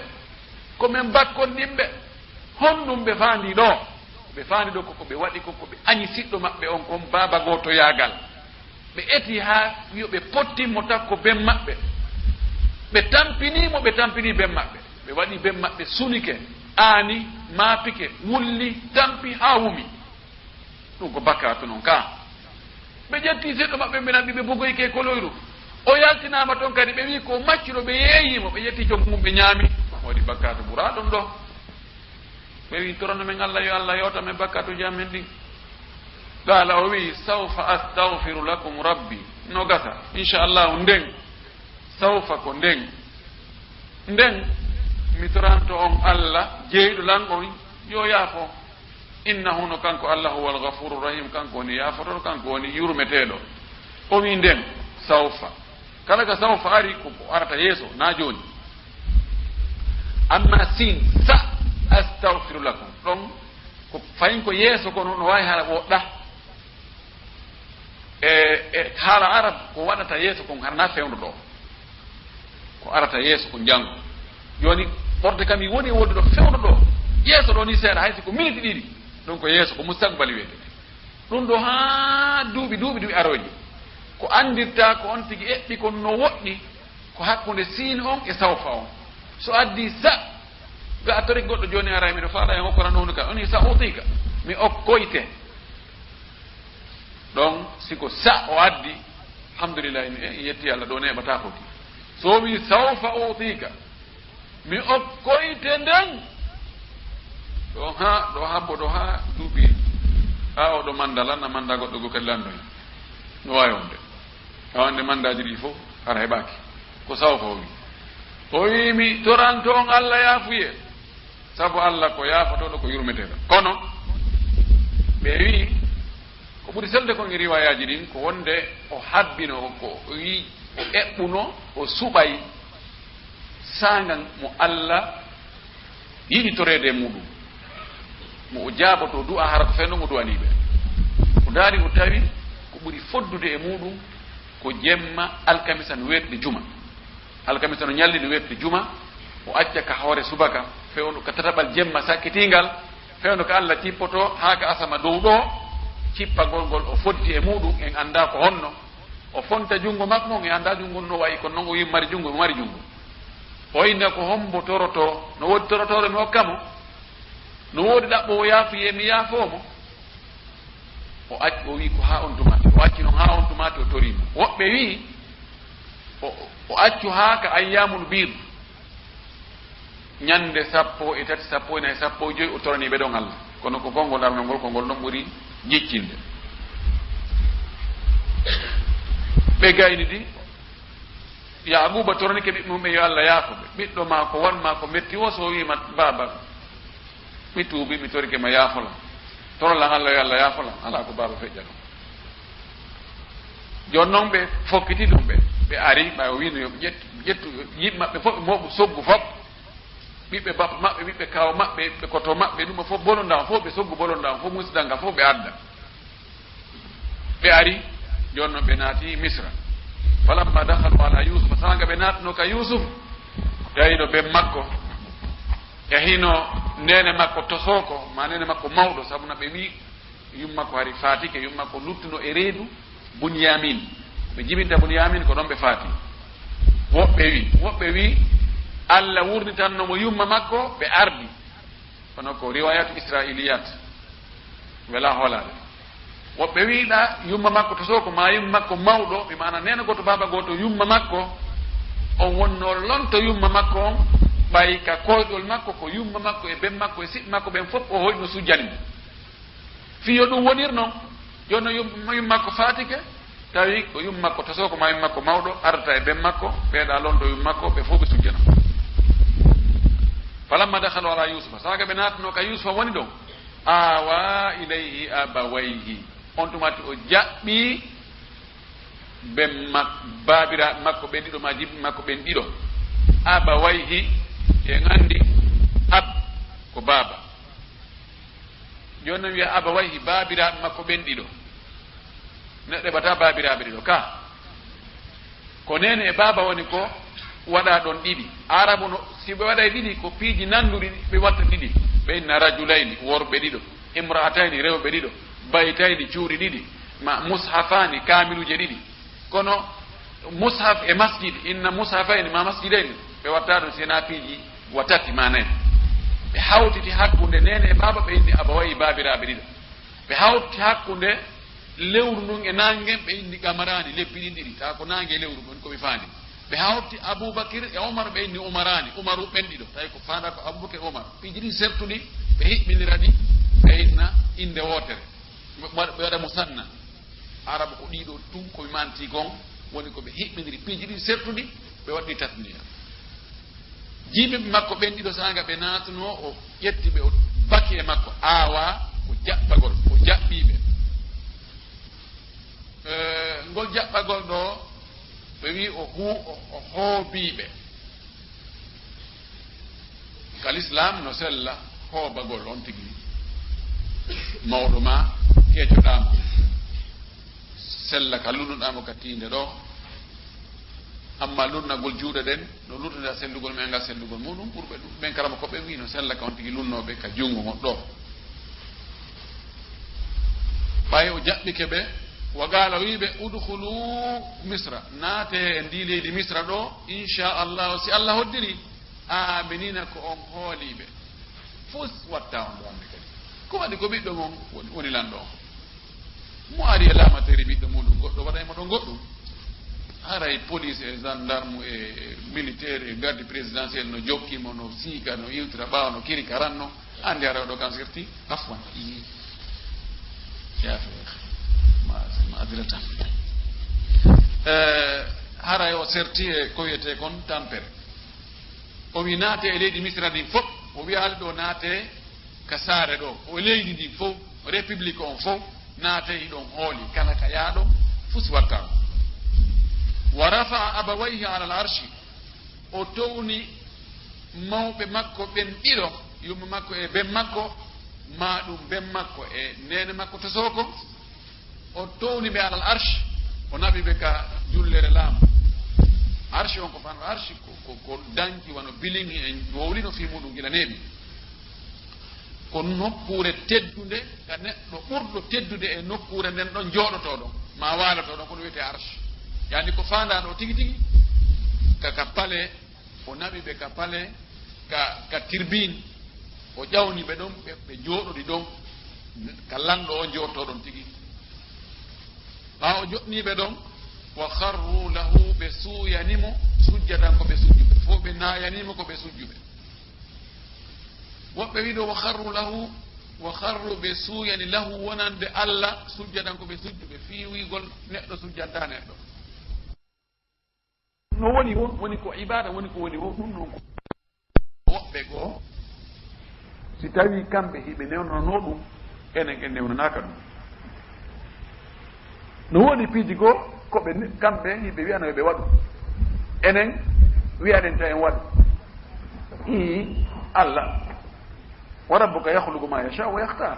komin bakkondinɓe honɗum ɓe faandi ɗo koko ɓe waɗi koko ɓe añi siɗɗo maɓɓe on kon baba goto yaagal ɓe eti ha wiyo ɓe pottinmo takko ben maɓɓe ɓe tampini ben maɓɓe ɓe waɗi ben maɓɓe sunike aani maapike wulli tampi ha wumi ɗum ko bakkatu noon ka ɓe ƴetti seɗɗo maɓɓe mbenaɓi ɓe bogoyke koloyru o yaltinama toon kadi ɓe wi ko maccuɗo ɓe yeeyimo ɓe ƴetti jom mum ɓe ñaami waɗi bakkatu ɓura ɗum ɗo ɓe wi torano men Allah yo Allah yewta men bakkatu jam men ɗi qala o wi sawfa astaghfiru lakum rabbi no gasa inchallahu nden sawfa ko nden mi toranto on Allah jeyɗo langon yo yaafo innahu no kanko Allah huwa alghafuru rahim kanko woni yaafotoɗo kanko woni yurmeteɗo o wi nden sawfa kala ka sawfa ari ko arata yeeso na joni amma sin sa astaghfiru lakum ɗon ko fayin ko yeeso ko no wawi haala woɗɗa e haala arab ko waɗata yeeso kon harna fewndo ɗo ko arata yeeso ko janggo joni ɓorde kam i woni wonde ɗo fewndo ɗo yeeso ɗo ni seeɗa haysi ko minute ɗiɗi ɗum ko yeeso ko mustaqbali wiyete ɗum ɗo ha duuɓi aroji ko andirta ko on tigi eɓɓi kon no woɗɗi ko hakkude siin on e sawfa on so addi sa ga a tori goɗɗo joni ara miɗo faala e okkora hunde ka oni sa utika mi okkoyte ɗon siko sa o addi alhamdulillah yetti Allah ɗo neɓata koti so wi sawfa utika mi okkoyte nden ɗo habbo ɗo ha duuɓi ha oɗo manda lanna manda goɗɗo go kadi landoy no wawi wonde awande mandaji ɗi fof ara heɓaki ko sawfa o wi mi toranto on Allah yaafuye saabu Allah ko yaafotoɗo ko yurmeteɗo kono ɓe wi ko ɓuri selde kon e riwayaji ɗin ko wonde o habbino ko wi o eɓɓuno o suɓay sangan mo Allah yiɗi torede muɗum mo o jaaboto du'a hara ko fenno mo du'aniɓe o daari o tawi ko ɓuri foddude e muɗum ko jemma alkamisa no weetde juma alkamisa no ñallide weetde juma o acca ka hoore subaka fewno ka tataɓal jemma sakkitingal fewno ko Allah cippoto haa ka asama dow ɗo cippagol ngol o foddi e muɗum en anda ko honno o fonta junngo makko mon e anda junngo no wayi kono noon o wi mari junngo mari junngo o inna ko hombo toroto no woodi torotore mi hokkamo no woodi ɗaɓɓo o yaafuye mi yaafomo o acci o wi ko ha on tumati o acci noon ha on tumati o torima woɓɓe wi o accu ha ka ayyamul bid ñande 13 14 sappo e joyi o torani ɓe ɗon Allah kono ko konngol arnol ngol ko ngol ɗon ɓuri jiccinde ɓe gayni di Yaquba toranike ɓiɓɓe mum ɓe yo Allah yaafoɓe ɓiɗɗo ma ko wanma ko metti o so wima baba mi tuubi mi torike ma yaafola torolan Allah yo Allah yaafola ala ko baba feƴƴa ɗum joni noon ɓe fokkiti ɗum ɓe ari ɓa o wino yo ƴettu yimɓe maɓɓe fof ɓe moɓu soggu fof ɓiɓɓe bappa maɓɓe ɓiɓɓe kaw maɓɓe ɓe koto maɓɓe ɗum fof bolondama fof ɓe soggu bolondama fof musidal ngal fof ɓe adda ɓe ari joni noon ɓe naati misra falamma dakhalu ala yusufa sanga ɓe natno ka yusuf yahino ɓen makko yahino nene makko tosoko ma nene makko mawɗo sabuna ɓe wi yummakko hari fatike yummakko luttuno e reedu bunyamin ɓe jibinta bunyamin ko ɗon ɓe faati woɓɓe wi Allah wurnitannomo yumma makko ɓe ardi kono ko riwayatu israiliyat wela hoolade woɓɓe wiiɗa yumma makko to soko ma yumma makko mawɗo mi mana nena goto baba goto yumma makko on wonno lonto yumma makko on ɓay ka koyɗol makko ko yumma makko e ben makko e siɓɓe makko ɓen fof o hoyno sujjani fiyo ɗum wonir noon jonno yumma makko fatike tawi ko yumma makko to soko ma yumma makko mawɗo ardata e ben makko ɓeeɗa lonto yumma makko ɓe fof ɓe sujjana falamma dakhalu ala yusufa saga ɓe natno ka yusufa woni ɗon awa ilayhi abawayhi on tumati o jaɓɓi ɓen babiraɓe makko ɓen ɗiɗo ma jibɓe makko ɓen ɗiɗo abawayhi en andi ab ko baba joni noon wiya abawayhi babiraɓe makko ɓen ɗiɗo neɗɗo heɓata babiraɓe ɗiɗo ka ko nene e baba woni ko waɗa ɗon ɗiɗi arabu no si ɓe waɗa ɗiɗi ko piiji nanduɗi ɓe watta ɗiɗi ɓe inna rajulayni worɓe ɗiɗo imra'atayni rewɓe ɗiɗo baytayni cuuɗi ɗiɗi ma mushafani kamiluje ɗiɗi kono mushaf e masjid inna mushafayni ma masjidayni ɓe watta ɗum sena piiji watati manayi ɓe hawtiti hakkude nene e baba ɓe inni abawayi babiraɓe ɗiɗo ɓe hawti hakkude lewru ndun e nangen ɓe inni gamarani leppi ɗin ɗiɗi tawa ko nangue lewru ɗon koɓe faandi ɓe hawti aboubacry e omar ɓe inni umarani umaru ɓen ɗiɗo tawi ko fanda ko aboubacry omar piiji ɗi sertuɗi ɓe hiɓɓinira ɗi ɓeyna inde wootere ɓe waɗa musanna arabe ko ɗiɗo tum komi manti gon woni ko ɓe hiɓɓiniri piiji ɗi sertuɗi ɓe waɗɗi tasniya jiiɓeɓe makko ɓen ɗiɗo sanga ɓe natuno o ƴetti ɓe o baki e makko aawa ko jaɓɓagol o jaɓɓiɓe ngol jaɓɓagol ɗo ɓe wi o hoobiɓe kal islam no sella hoobagol on tigi mawɗo ma keecoɗama sella ka lunnuɗamo ka tinde ɗo amma lunnagol juuɗe ɗen no lunnata sellugol men ngal sellugol muɗum ɓurɓe ɗum ɓen karama koɓe wi no sella ka on tigi lunnoɓe ka junngo mon ɗo ɓay o jaɓɓike ɓe wa gaala wiɓe udkhulu misra naate e ndi leydi misra ɗo inchallahu si allah hoddiri aminina ko on hooliɓe fus watta on ɗo ande kadi ko waɗi ko ɓiɗɗo mon woni lanɗo on mo ari e lamateri ɓiɗɗo muɗum goɗɗo waɗaymo ɗo goɗɗum haray police e gendarme e militaire e garde présidentiel no jokkimo no siika no iwtira ɓaawa no kiri karanno andi ara ɗo kan serti afwan yafe madiratan haray o serti e ko wiyete kon tampere o wi naate e leydi misra ndin fof o wiyaali ɗo naate ka saare ɗo o leydi ndin fof république on fof naate hiɗon hooli kala ka yaaɗo fus wattama wa rafa'a abawayhi ala al arshi o towni mawɓe makko ɓen ɗiɗo yumma makko e ben makko ma ɗum ben makko e nene makko to soko o towni ɓe alal arche o naɓi ɓe ka jullere laamu arche on ko fan arche ko danki wano bilingi en wowlino fi muɗum gila neeɓi ko nokkure teddude ka neɗɗo ɓurɗo teddude e nokkure nden ɗon jooɗotoɗon ma waalatoɗon kono wiyete arche yani ko fandaɗo tigi tigi ka pale o naɓi ɓe ka pale ka tirbine o ƴawni ɓe ɗon ɓe jooɗoɗi ɗon ka lanɗo o jooɗotoɗon tigi ɓa o joɗniɓe ɗon wa kharru lahu ɓe suuyanimo sujjadan ko ɓe sujjuɓe fo ɓe nayanimo ko ɓe sujjuɓe woɓɓe wiɗo wa kharru lahu wa kharru ɓe suuyani lahu wonande allah sujjadan ko ɓe sujjuɓe fi wigol neɗɗo sujjanta neɗɗo no woni o woni ko ibada woni ko woni o ɗum noon woɓɓe goo si tawi kamɓe hiɓe newnono ɗum enen en newnanaka ɗum no woodi piiji goo koɓe kamɓe hiɓe wiyano ɓe waɗu enen wiyaɗen ta en waɗu allah wa rabbuka yahlugu ma yasha wa yahtar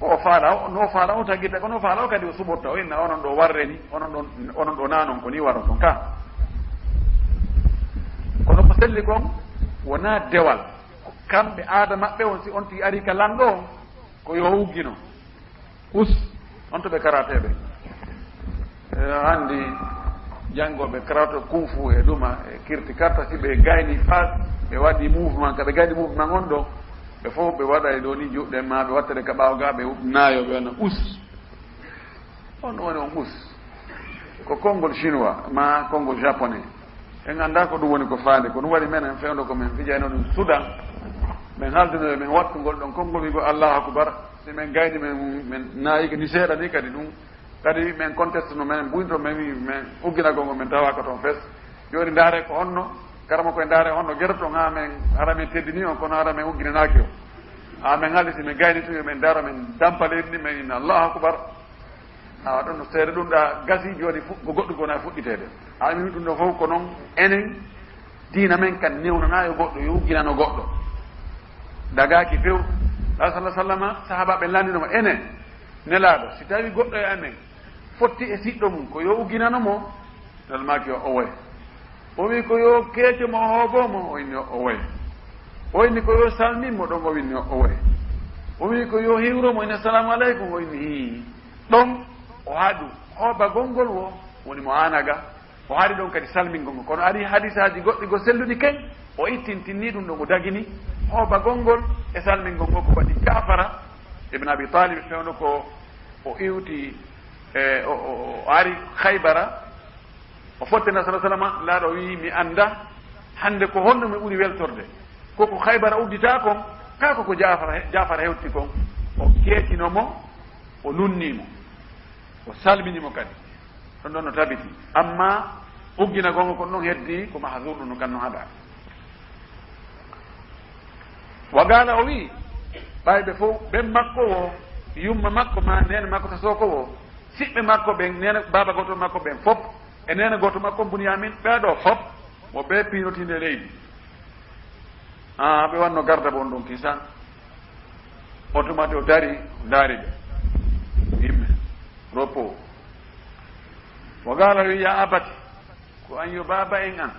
o faala no faala o taguita ko no faala o kadi o suɓorta o inna onon ɗo warreni onon ɗo nanon ko ni waro ton ka kono ko selli kon wona dewal kamɓe aada maɓɓe on si on tigi ari ka lanɗo on ko yo wuggino us on to ɓe karateɓe handi janngoɓe karato kunfu e ɗuma e kirti karta si ɓe gayni fas ɓe waɗi mouvement ka ɓe gayni mouvement on ɗo ɓe fof ɓe waɗa e ɗo ni juɗɗen ma ɓe wattade ka ɓawga ɓe naayo ɓe wona us on woni on us ko konngol chinois ma konngol japonais en annda ko ɗum woni ko faande ko ɗum waɗi menen fewdo ko men fijayno ɗum soudan min haldinoɓe min wattugol ɗon konngol wigo allahu akbar si min gayni min naayika ni seeɗa ni kadi ɗum kadi min conteste no men ɓuyto min wi min ugginagol ngol min tawaka toon fes joni ndaare ko honno karama koye ndaare honno gueɗe ton ha min ara min teddini on kono ara min ugginanaki o ha min haaldi si min gayni tuyo min daaro min dampalirni min inna allahu akbar awa ɗon no seeɗa ɗum ɗa gasi joni ko goɗɗo gona fuɗɗitede ha min wi ɗum ɗo fof ko noon enen diina men kan newnanayo goɗɗo yo ugginano goɗɗo dagaki few sallah sallama sahabaɓe landinoma enen nelaɗo si tawi goɗɗo e amen fotti e siɗɗo mum ko yo ugginanomo nelmaki o owoye o wi ko yo keecomo hoogomo o inni o owoye o inni ko yo salminmo ɗon o winni o owoye o wi ko yo hiwromo inni assalamu aleykum o inni hi ɗon o haɗu hoobagol ngol wo woni mo anaga o haɗi ɗon kadi salmingol ngol kono ari hadisaji goɗɗi go selluɗi ken o ittintinni ɗum ɗon o dagini hoobagol ngol e salmingol ngol ko waɗi jafara ibne abi talib fewno ko o iwti e o ari haybara o fottena sa sallama laaɗo wi mi anda hande ko honno mi ɓuuri weltorde koko haybara uddita kon kako ko jafar hewti kon o keetinomo o nunnimo o salminimo kadi ɗon ɗon no tabiti amma uggina gonga kon noon heddi ko mahzurɗu no kanno haɗa wagala o wi ɓayɓe fof ɓen makko o yumma makko ma nene makko ta soko o siɓɓe makko ɓen nene baba goto makko ɓen fof e nene goto makko Bunyamin ɓeɗo fof mo ɓe pinotinde leydi ɓe wanno garda bon ɗum kisan automati o dari daari ɓe yimɓe repos mo gala wi ya abati ko an yo baba en an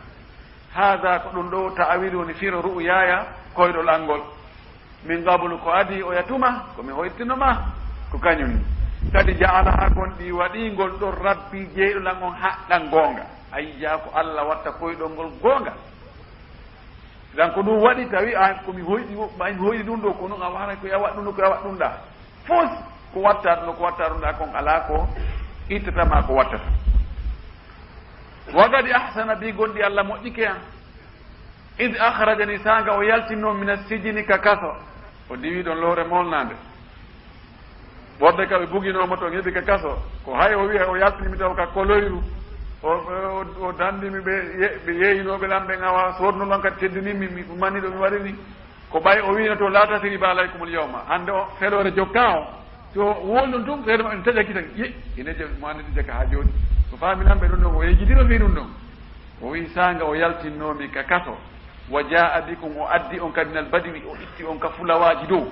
hada ko ɗum ɗo ta'awilu ni firo ru'yaya koyɗol angol min gabulu ko adi o yatuma komi hoytinoma ko kañum ni kadi jaalaha gon ɗi waɗigol ɗon rabbi jeyɗolan on haɗɗan gonga ayya ko Allah watta koyɗol ngol gonga dan ko ɗum waɗi tawi komi hoyɗi ɓayn hoyɗi ɗum ɗo ko noon a wara ko yawat ɗum ɗo ko yawat ɗum ɗa fos ko watta ɗum ɗo ko watta ɗum ɗa kon ala ko ittatama ko wattata wagadi ahsana bi gonɗi Allah moƴƴike an id akhrajani sanga o yaltinno min assijini ka kaso o diwi ɗon lowre molnade wonde kaɓe buginomo toon heeɓi ka kaso ko hay o wiya o yaltinimi taw ka koloyru o dandimi ɓe yeeyinoɓe lamɓe ngawa sodno lon kadi teddinimi mi maniɗo mi waɗini ko ɓay o wino to la tasriba alaykumul yawma hande o feɗore jokka o so wolɗon tum seeɗa maɓe taƴaki tan ye ine manidi jaka ha joni ko faminanɓe ɗum ɗon o yejitino fi ɗum ɗon o wi sanga o yaltinnomi ka kaso wa jaa bikum o addi on kadi nal badiwi o itti on ka fulawaji dow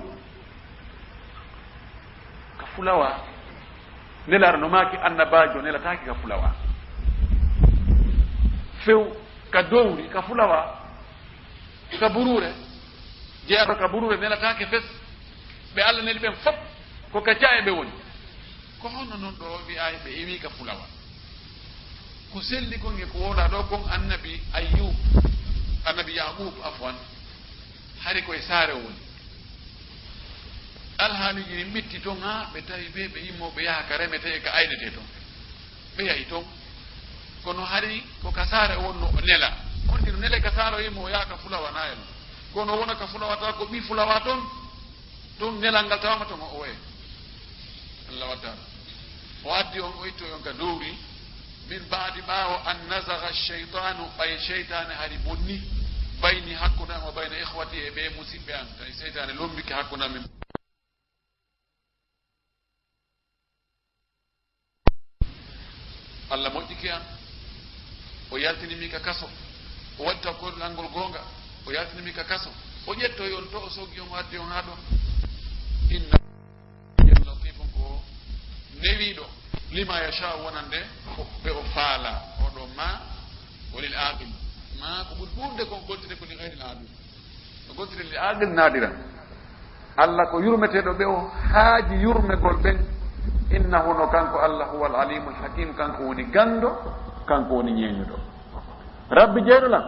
ka fulawa nelar no maki annabajo nelataki ka fulawa few ka dowri ka fulawa ka burure jeeɗo ka burure nelatake fes ɓe Allah neli ɓen fop ko ka caye ɓe woni ko honno noon ɗo wi'ay ɓe iwi ka fulawa ko selli kon e ko woda ɗo kon annabi Ayyub annabi Yaqub afwan hari koye saare woni alhaaliji ni mitti toon ha ɓe tawi ɓe yimmoɓe yaha ka remete e ka aynete toon ɓe yahi toon kono hari ko ka saare wonno o nela onti no nele ka saare o yimmo o yaha ka fulawa na en kono wona ka fulawa tawa ko ɓi fulawa toon toon nelal ngal tawama toon o oye Allah wattano o addi on o itto on ka dowri min baadi ɓaawo an nazaga cheitanu ɓay cheytane hari bonni bayni hakkude am o bayna ihwati e ɓe musidɓe an tawi cheytane lombiki hakkude amin Allah moƴƴiki an o yaltinimi ka kaso o waɗi taw koyɗol angol gonga o yaltinimi ka kaso o ƴettoy on to o soggi on o addi on ha ɗon inna latifum ko newiɗo lima yasha wonande ɓe o faala oɗo ma wolil aqil ma ko ɓuri ɓurde kon goltide ko li gayril aqil o goltide li aqil naadiran Allah ko yurmeteɗo ɓe o haaji yurmegol ɓen innahu no kanko Allah huwa al alimul hakim kanko woni gando kanko woni ñeñuɗo rabbi jeyɗolam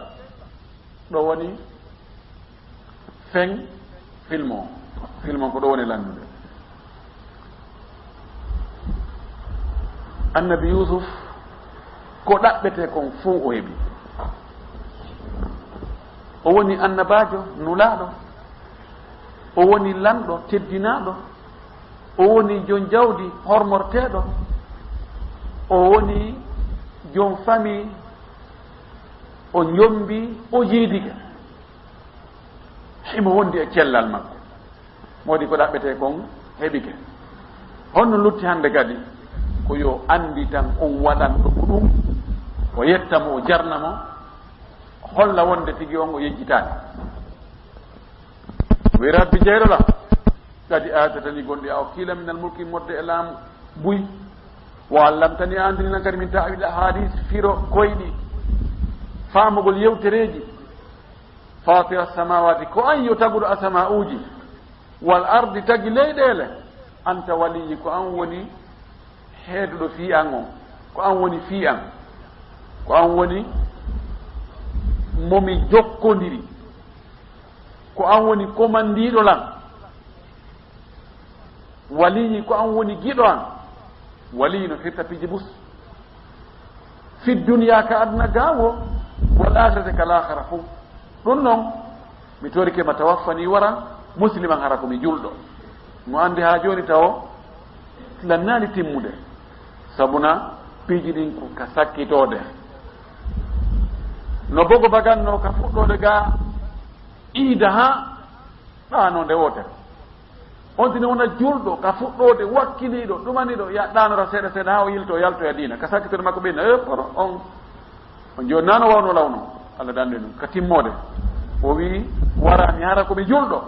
ɗo woni fen film o ko ɗo woni landude annabi Yusuf ko ɗaɓɓete kon fuu o heɓi o woni annabajo nulaɗo o woni lamɗo teddinaɗo o woni jon jawdi hormorteɗo o woni jon famille o ñombi o jeedike himo wondi e cellal makko modi ko ɗaɓɓete kon heɓike honno lutti hande kadi ko yo andi tan on waɗan ɗo ko ɗum o yettamo o jarnamo holla wonde tigi on o yejjitani wi rabbi jeyɗola kadi atatani gonɗi a o kiila minal mulki modde e laamu buy wa allamtani andinina kadi min ta'wil ahadis firo koyɗi faamugol yewtereji fatira samawati ko an yo taguɗo asama uji wal ardi tagi leyɗele anta waliyi ko an woni heeduɗo fi an o ko an woni fi an ko an woni momi jokkodiri ko an woni komandiɗo lam waliyi ko an woni giɗo an waliyi no firta piji bus fi duniya ka adna gawo wal akhirati kal akhira fu ɗum noon mi torike ma tawaffani wara musliman hara komi julɗo mo andi ha joni taw lannani timmude sabuna piiji ɗin ko ka sakkitode no bogo baganno ka fuɗɗode ga iida ha ɗanode wotere on tini wona julɗo ka fuɗɗode wakkiliɗo ɗumaniɗo ya ɗanora seeɗa seeɗa ha o yilto yaltoya dina ka sakkitode makko ɓeyna kono on joni nano wawno lawno Allah dande ɗum ka timmode o wi warami hara komi julɗo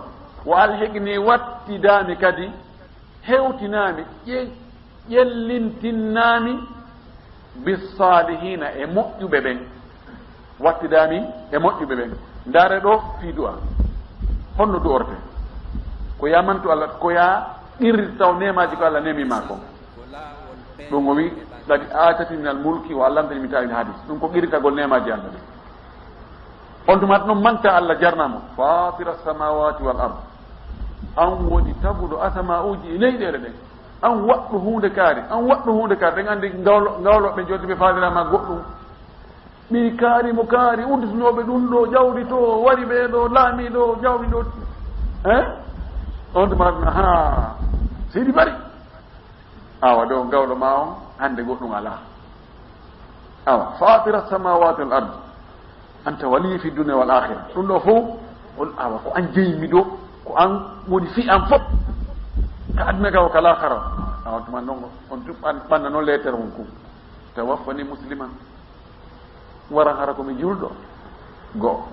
wo alheqni wattidami kadi hewtinami ƴellintinnami bisalihina e moƴƴuɓe ɓen wattidami e moƴƴuɓe ɓen ndaare ɗo fiidu'a honno du'orte ko yamantu Allah ko ya ɗirri taw nemaji ko Allah nemima ko ɗum o wi kadi atati min al mulki wa allamtani min ta'wil hadis ɗum ko qirritagol nemaji Allah ɗi on tumat noon manta Allah jarnamo fatira samawati wal ard an woni taguɗo asama uji e leyɗele ɗen an waɗɗo hunde kaari ɗen andi ngawloɓe joddi ɓe fadirama goɗɗum ɓi kaari mo kaari unditinoɓe ɗum ɗo jawdi to wari ɓe ɗo laami ɗo jawdi ɗo on tumat ha seydi bari awa ɗo gawɗo ma on hande goɗɗum ala awa fatira samawati wal ard anta waliyi fi dunia wal akhira ɗum ɗo fof on awa ko an jeymi ɗo ko an woni fi an fof ka aduna ka o kala kara awa tuma noon on ɓanna noon letere on kum tawaffani musliman wara hara komi julɗo goo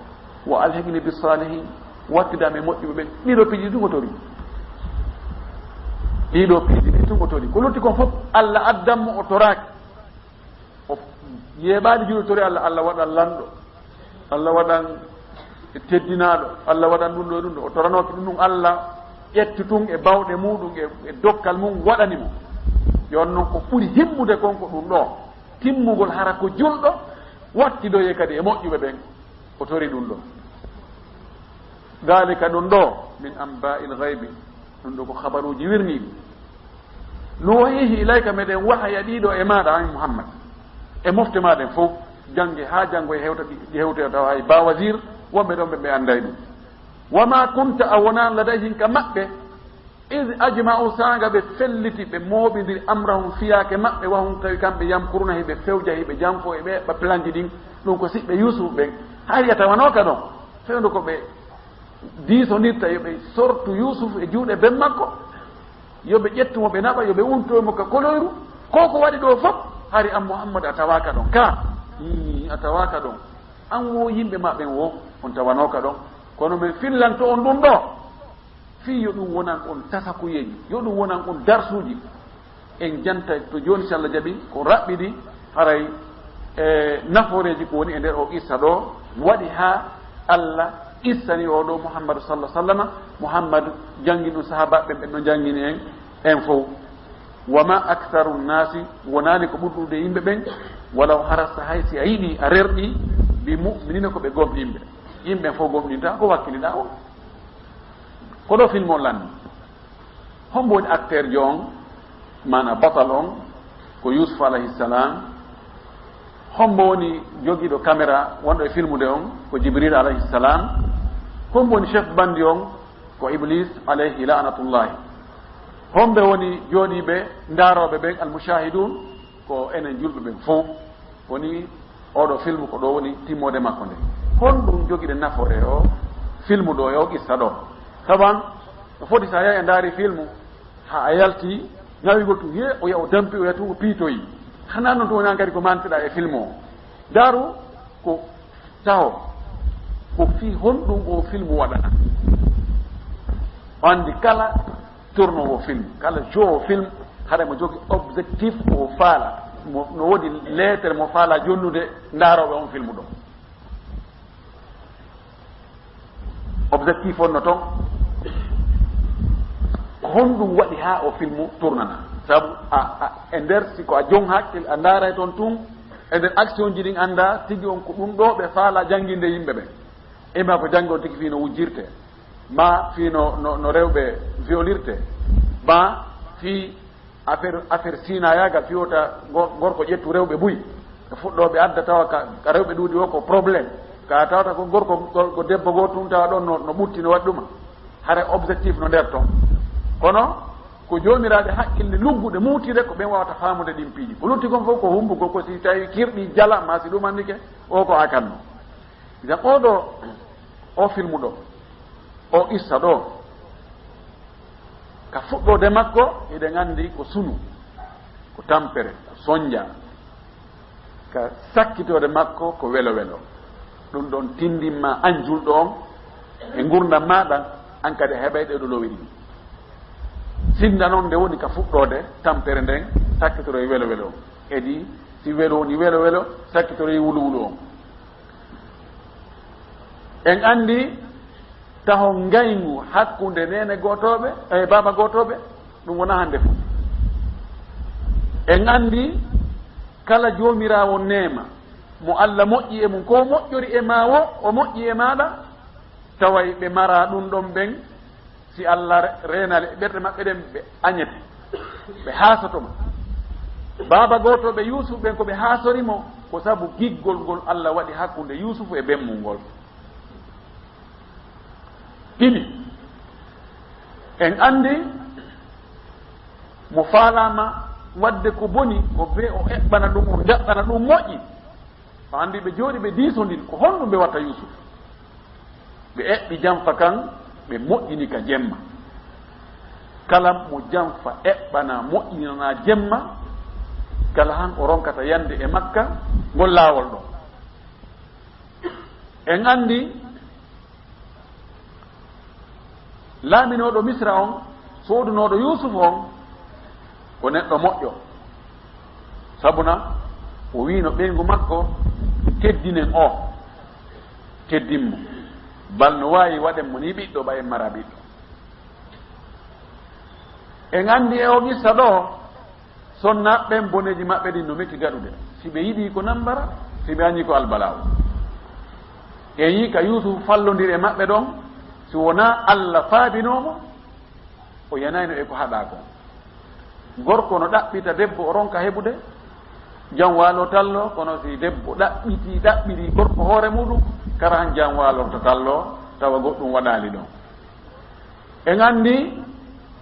wo alhegni bisalihin wattidami moƴƴuɓe ɓen ɗiɗo piiji tungotori ɗiɗo piiji ɗi tungotori ko lutti kon fof Allah addanmo o toraki o yeeɓaɗi julɗotori Allah waɗan lanɗo Allah waɗan teddinaɗo Allah waɗan ɗum ɗo o toranoki ɗum Allah ƴetti tun e bawɗe muɗum e dokkal mum waɗanimo yon noon ko ɓuri himmude konko ɗum ɗo timmugol hara ko julɗo wattidoye kadi e moƴƴuɓe ɓen o tori ɗum ɗo dalika ɗum ɗo min amba'il ghaybi ɗum ɗo ko habaruji wirniɗi nuwahihi ilayka meɗen wahaya ɗiɗo e maɗa an Muhammad e mofte maɗen fof jange ha janggo e hewta ɗi hewta taw hay ba wasir wonɓe ɗon ɓe anday ɗum wama kunta a wona ladayhin ka maɓɓe id ajma'u sanga ɓe felliti ɓe mooɓidiri amrahum fiyake maɓɓe wahum tawi kamɓe yamkuruna hiɓe fewja hiɓe janko e ɓe ɓa planji ɗin ɗum ko siɓɓe Yusuf ɓen hay yatawanoka ɗon fewndo ko ɓe diisonirta yoɓe sortu Yusuf e juuɗe ben makko yoɓe ƴettumo ɓe naɓa yoɓe untoymo ka koloyru ko waɗi ɗo fof hari an Muhammad a tawaka ɗon ka a tawaka ɗon an wo yimɓe maɓɓen wo on tawanoka ɗon kono min fillanto on ɗum ɗo fi yo ɗum wonan on tasakuyeji yo ɗum wonan on darsuji en janta to joni so Allah jaaɓi ko raɓɓiɗi haray naforeji ko woni e nder o qissa ɗo waɗi ha Allah issani oɗo Muhammadu sallah sallama Muhammadu janggi ɗum sahabaɓe ɓen no jangguini en fof wama aktharu nnasi wonani ko ɓurɗude yimɓe ɓen walaw harasta hay si a yiɗi a rerɗi bi muminina ko ɓe gomɗinɓe yimɓe fof gomɗinta ko wakkiliɗa o ko ɗo film on lanni hombo woni acteur jo on mana batal on ko Yusuf alayhissalam hombo woni jogiiɗo caméra wonɗo e filmude on ko Jibril alayhissalam hombo woni chef bandi on ko Iblis alayhi la'natullahi homɓe woni jooɗiɓe ndaroɓe ɓen almushahidun ko enen julɓe ɓen fof woni oɗo filmu ko ɗo woni timmode makko nde honɗum jogiɗe nafore o filmu ɗo e o qissa ɗo taban no foti sa yahi e ndaari filmu ha a yalti ñawigol tum he o yaha o dampi o yatu o piitoyi hana noon to woni an kadi ko manteɗa e film o daaru ko taho ko fi honɗum o filmu waɗana o andi kala tournowo film kala jo film haɗa mo jogi objectif o faala no woodi lettere mo faala jonnude ndaaroɓe on filmu ɗo objectif on no toon ko honɗum waɗi ha o filmu tournana saabu e nder siko a jong hakkil a ndaaray toon tun e nder action ji ɗin annda tigi on ko ɗum ɗo ɓe faala jangguinde yimɓe ɓe ima ko janggo tigi fi no wujjirte ma fi no rewɓe violirte ma fi affaire sinayagal fiwota gorko ƴettu rewɓe buy e fuɗɗoɓe adda tawa ka rewɓe ɗuuɗi o ko probléme ka tawata ko gorko debbo go tun tawa ɗon no ɓutti no waɗi ɗuma hare objectif no nder ton kono ko jomiraɓe haqqille lugguɗe muutire ko ɓen wawata faamude ɗin piiji ko lutti kon fof ko humbugo ko si tawi kirɗi jala ma si ɗum andike o ko akanno jan oɗo o filmu ɗo o issa ɗo ka fuɗɗode makko eɗen andi ko sunu ko tampere ko soñdia ka sakkitode makko ko welo welo ɗum ɗon tindinma an julɗo on e gurdam maɗa an kadi heɓayɗe ɗo lowi ɗi sinda noon nde woni ka fuɗɗode tampere nden sakkitoro e welo welo on edi si welo woni welo welo sakkitoro e wulu wulu on en andi taho ngaygu hakkude nene gotoɓe e baba gotoɓe ɗum wona hande fof en andi kala jomirawo nema mo Allah moƴƴi e mum ko moƴƴori e ma o moƴƴi e maɗa taway ɓe mara ɗum ɗon ɓen si Allah renale ɓerɗe maɓɓe ɗen ɓe añete ɓe hasotoma baba gotoɓe Yusuf ɓen ko ɓe hasorimo ko saabu giggol ngol Allah waɗi hakkude Yusufu e bemmul ngol ɗiɗi en andi mo falama wadde ko boni ko be o eɓɓana ɗum o jaɓɓana ɗum moƴƴi o andi ɓe jooɗi ɓe diisodiri ko honɗum ɓe watta Yusuf ɓe eɓɓi janfa kan ɓe moƴƴini ka jemma kala mo janfa eɓɓana moƴƴinana jemma kala han o ronkata yande e makka ngol laawol ɗo en andi laaminoɗo misra on soodunoɗo Yusuf on ko neɗɗo moƴƴo sabuna o wino ɓeygu makko teddinen o teddinmo bal no wawi waɗen mo ni ɓiɗɗo ɓa en mara ɓiɗɗo en andi e o gissa ɗo sonnaɓɓen boneji maɓɓe ɗin no metti gaɗude si ɓe yiɗi ko nambara si ɓe añi ko albalaw en yi ka Yusuf fallodiri e maɓɓe ɗon si wona Allah faabinomo o yanayno e ko haɗa ko gorko no ɗaɓɓita debbo o ronka heɓude jam waalo tallo kono si debbo ɗaɓɓiri gorko hoore muɗum kara han jam waalorto tallo tawa goɗɗum waɗali ɗon en andi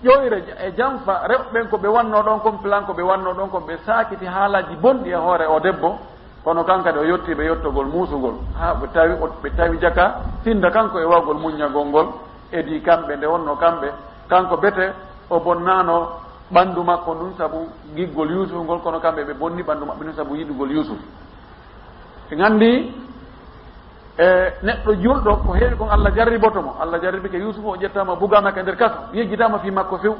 ƴoyre e janfa rewɓen ko ɓe wanno ɗon kon plan ko ɓe wanno ɗon kon ɓe sakiti haalaji bonɗi e hoore o debbo kono kankade o yetti ɓe yettogol muusugol ha ɓe tawi jaka sinda kanko e wawgol muññagol ngol edi kamɓe nde wonno kamɓe kanko bete o bonnano ɓandu makko ɗum saabu giggol Yusuf ngol kono kamɓe ɓe bonni ɓandu maɓɓe ɗum saabu yiɗugol Yusuf en andi e neɗɗo julɗo ko heewi kon Allah jarribotomo Allah jarribike Yusuf o ƴettama bugamaka e nder kaso yejjitama fi makko few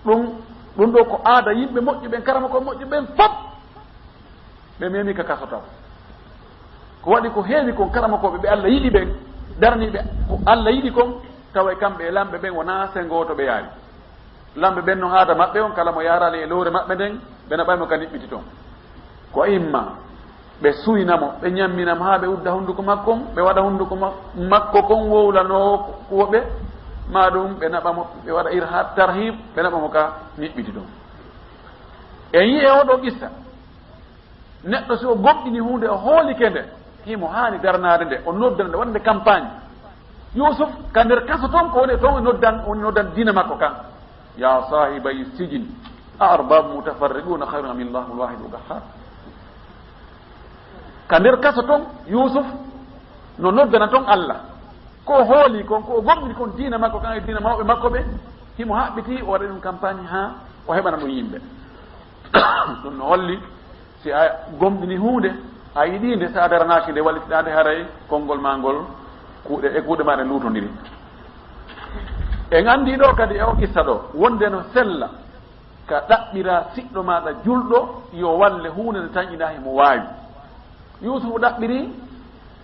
ɗum ɗo ko aada yimɓe moƴƴi ɓen karama ko moƴƴi ɓen fop ɓe memi ka kaso taw ko waɗi ko heewi kon kala makoɓe ɓe Allah yiɗi ɓen darniɓe ko Allah yiɗi kon tawa kamɓe e lamɓe ɓen wona sengoto ɓe yaari lamɓe ɓen no haada maɓɓe on kala mo yarali e lowre maɓɓe nden ɓena ɓaymo ka niɓɓiti toon ko imma ɓe suynamo ɓe ñamminamo ha ɓe udda hunduko makko ɓe waɗa hunduko makko kon wowlano kuwoɓe maɗum ɓe naɓamo ɓe waɗa irha tarhib ɓe naɓamo ka niɓɓiti toon en yi e oɗo qissa neɗɗo si o goɗɗini hunde o hoolike nde himo haani darnade nde o noddana nde waɗande campagne Yusuf ka nder kaso toon ko woni toon woni noddan dina makko kan ya sahibay sijin a arbabu mutafarriquna hayrun min llahu lwahidu lgahhar ka nder kaso toon Yusuf no noddana toon Allah ko hooli kon ko o goɗɗini kon dina makko kan e dina mawɓe makko ɓe himo haɓɓiti o waɗa ɗum campagne ha o heɓana ɗum yimɓe ɗum no holli si a gomɗini hunde a yiɗinde sa daranaki nde wallitiɗade haray konngol ma ngol kuuɗe maɗe lutodiri en andi ɗo kadi e o qissa ɗo wonde no sella ka ɗaɓɓira siɗɗo maɗa julɗo yo walle hunde nde tañƴina himo wawi Yusufu ɗaɓɓiri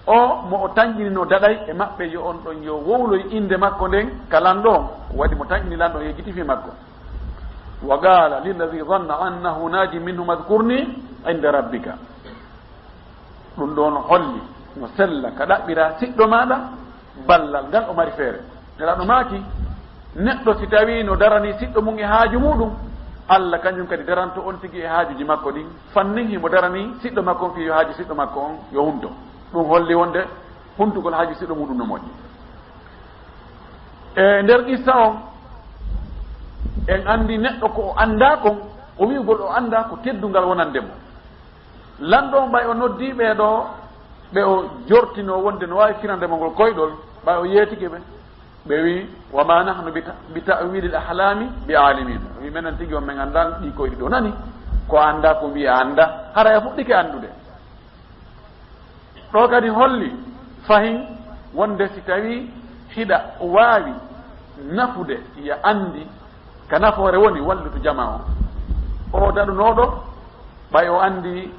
o mo o tañƴini no daɗay e maɓɓe yo on ɗon yo wowloy inde makko nden ka lanɗo on waɗi mo tañƴini lanɗo yejjiti fi makko wa qala lilladi dhanna annahu naji minhum adkurni inda rabbika ɗum ɗo no holli no sella ka ɗaɓɓira siɗɗo maɗa ballal ngal o mari feere nelaɗo maaki neɗɗo si tawi no darani siɗɗo mum e haaju muɗum Allah kañum kadi daranto on tigi e haajuji makko ɗin fannin himo darani siɗɗo makko on fi yo haaju siɗɗo makko on yo hunto ɗum holli wonde huntugol haaju siɗɗo muɗum no moƴƴi e nder qissa on en andi neɗɗo ko o anda kon o wi'ugol o anda ko teddungal wonandemo lanɗo on ɓay o noddi ɓeeɗo ɓe o jortino wonde no wawi firandemo ngol koyɗol ɓay o yeetike ɓe wi wama nahnu bi ta'wili l ahlami bi alimin wi menen tigi on min andan ɗi koyɗi ɗo nani ko anda ko wiya anda hara e fuɗɗike andude ɗo kadi holli fahin wonde si tawi hiɗa o wawi nafude ya andi ka nafoore woni wallutu jama o daɗunoɗo ɓay o andi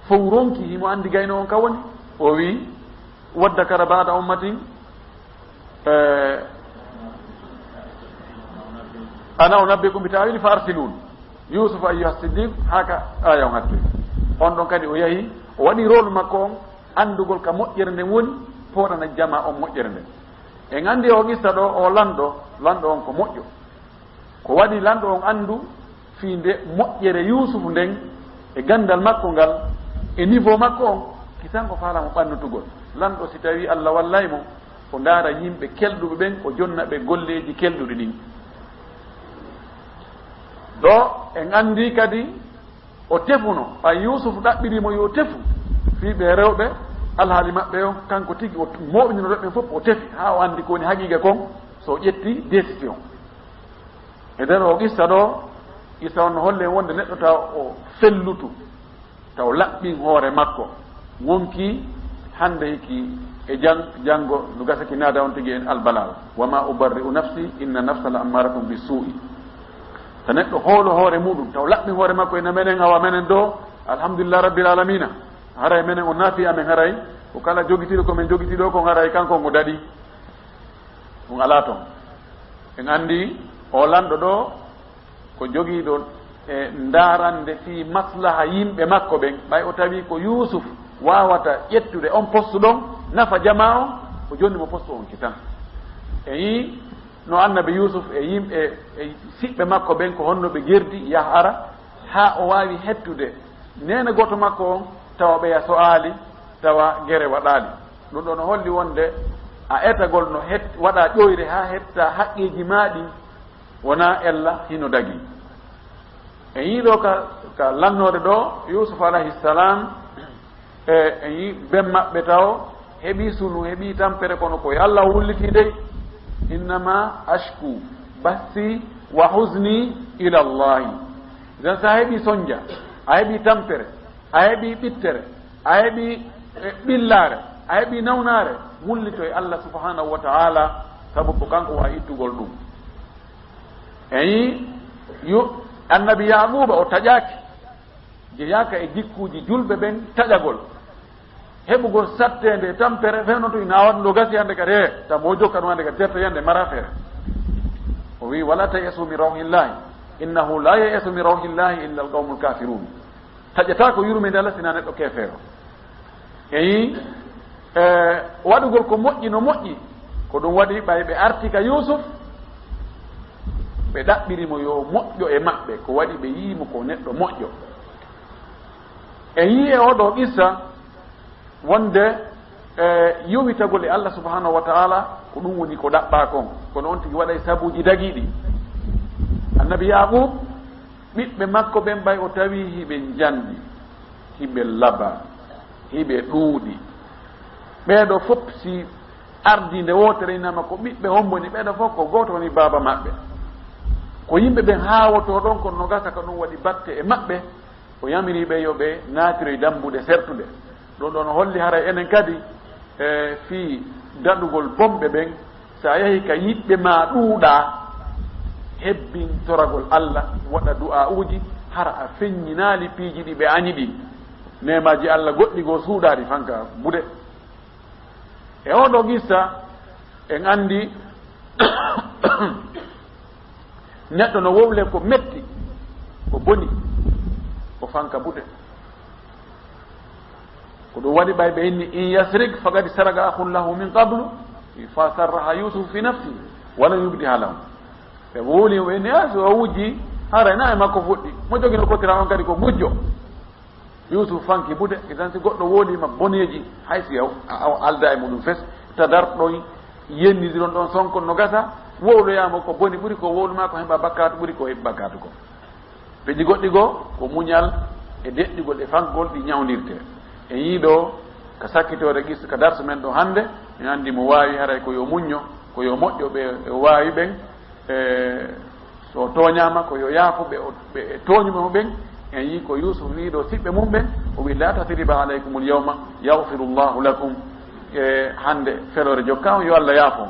fof ronki himo andi gayno on ka woni o wi wadda kara bada ummatin ana unabbikum bi ta'wili fa arsilun yusuf ayyuha siddiq haka aya on hattoy on ɗon kadi o yahi o waɗi rôle makko on andugol ka moƴƴere nden woni poɗana jama on moƴƴere nden en andi o qissa ɗo o lanɗo on ko moƴƴo ko waɗi lanɗo on andu fiinde moƴƴere yusufu nden e gandal makko ngal e niveau makko on kisan ko faalamo ɓannutugol lanɗo si tawi allah wallaymo o ndaara yimɓe kelɗuɓe ɓen o jonna ɓe golleji kelɗuɗi ɗin ɗo en andi kadi o tefuno a yusuf ɗaɓɓirimo yo tefu fiɓe rewɓe alhaali maɓɓe o kanko tigi o moɓinino ɗoɓɓe fof o tefi ha o andi ko woni haqiqa kon so ƴetti décision e nder o qissa ɗo qissa on no holle wonde neɗɗo taw o fellutu taw laɓɓin hoore makko wonki hande hiki e janngo no gasaki naada on tigi en albalal wama ubarri'u nafsi inna nafsa la ammaratum bisu'i so neɗɗo hoolo hoore muɗum taw laɓɓin hoore makko ena menen awa menen ɗo alhamdulillah rabbil alamina haray menen o naafi amen haray ko kala jogitiɗo komin jogitiɗo kon haray kanko ngo daɗi ɗum ala toon en andi o lanɗo ɗo ko jogiiɗo e ndaarande fi maslaha yimɓe makko ɓen ɓay o tawi ko yusuf wawata ƴettude on poste ɗon nafa jama on o jonnimo poste on kitan e yi no annabi yusuf e yimɓe e siɓɓe makko ɓen ko honno ɓe gerdi yaha ara ha o wawi hettude nene goto makko on tawa ɓeya so aali tawa guere waɗali ɗum ɗo no holli wonde a etagol no waɗa ƴoyre ha hetta haqqiji maɗi wona ella hino dagui e yiiɗo ka lannode ɗo yusuf alayhi salam e yi ben maɓɓe taw heeɓi sunu heeɓi tampere kono koye allah wulliti dey innama ashku bassi wa husni ila allahi nden sa heeɓi sonja a heeɓi tampere a heeɓi ɓittere a heeɓi ɓillare a heeɓi nawnare wullito e allah subhanahu wa ta'ala sabu ko kanko wawi ittugol ɗum eyi annabi yaquba o taƴaki jeyaka e jikkuji julɓe ɓen taƴagol heɓugol sattede tampere fewno to ina waɗno gasi hande kadi he taw mo jokkat wande kadi terto yande mara feere o wi wala tayasu min rawhillahi innahu la yayasu min rawhillahi illa alqawmu lkafirun taƴata ko yurmede allah sina neɗɗo kefeero eyi waɗugol ko moƴƴi no moƴƴi ko ɗum waɗi ɓay ɓe artika yusuf ɓe ɗaɓɓirimo yo moƴƴo e maɓɓe ko waɗi ɓe yiimo ko neɗɗo moƴƴo e yii e oɗo qissa wonde yowitagol e allah subhanahu wa ta'ala ko ɗum woni ko ɗaɓɓa kon kono on tigi waɗa e sabuji dagiɗi annabi yaqub ɓiɓɓe makko ɓen ɓay o tawi hiɓe jandi hiɓe laba hiɓe ɗuuɗi ɓeeɗo fof si ardi nde wotere inama ko ɓiɓɓe homboni ɓeeɗo fof ko goto woni baaba maɓɓe ko yimɓe ɓen haawoto ɗon kono no gasa ko ɗum waɗi batte e maɓɓe o yamiriɓe yo ɓe naatiro e dambude sertude ɗon ɗon holli haray enen kadi fi daɗugol bomɓe ɓen sa yahi ka yiɓɓe ma ɗuuɗa hebbin toragol allah waɗa du'a uji hara a feññinaali piiji ɗi ɓe añi ɗi nemaji allah goɗɗi goo suuɗaɗi fanka buɗe e oɗo gissa en andi neɗɗo no wowle ko metti ko boni ko fanka buɗe ko ɗum waɗi ɓay ɓe inni in yasrik faqad saraga akhun lahu min qablu fa sarraha yusuf fi nafsi wala yubdiha lahu ɓe wowli ɓe inni a so o wujji haray na e makko fuɗɗi mo jogino kotira on kadi ko gujjo yusuf fanki buɗe idan si goɗɗo wolima boneji haysi alda e muɗum fes tadarɗoy yennidiron ɗon sonkon no gasa wowloyama ko boni ɓuuri ko wowluma ko heɓa bakkatu ɓuuri ko heɓi bakkatu ko peƴi goɗɗi goo ko muñal e deɗɗigol e faggol ɗi ñawdirte e yiiɗo ko sakkitore qissa ka darsu men ɗo hannde mi anndi mo waawi haray ko yo muñño ko yo moƴƴo ɓe waawi ɓen so tooñama ko yo yaafo ɓe tooñuɓe mo ɓen en yii ko yusuf wiiɗo siɓɓe mum ɓen o wi la tasriba aleykum l yawma yahfiru llahu lakum e hannde felore jokka on yo allah yaafo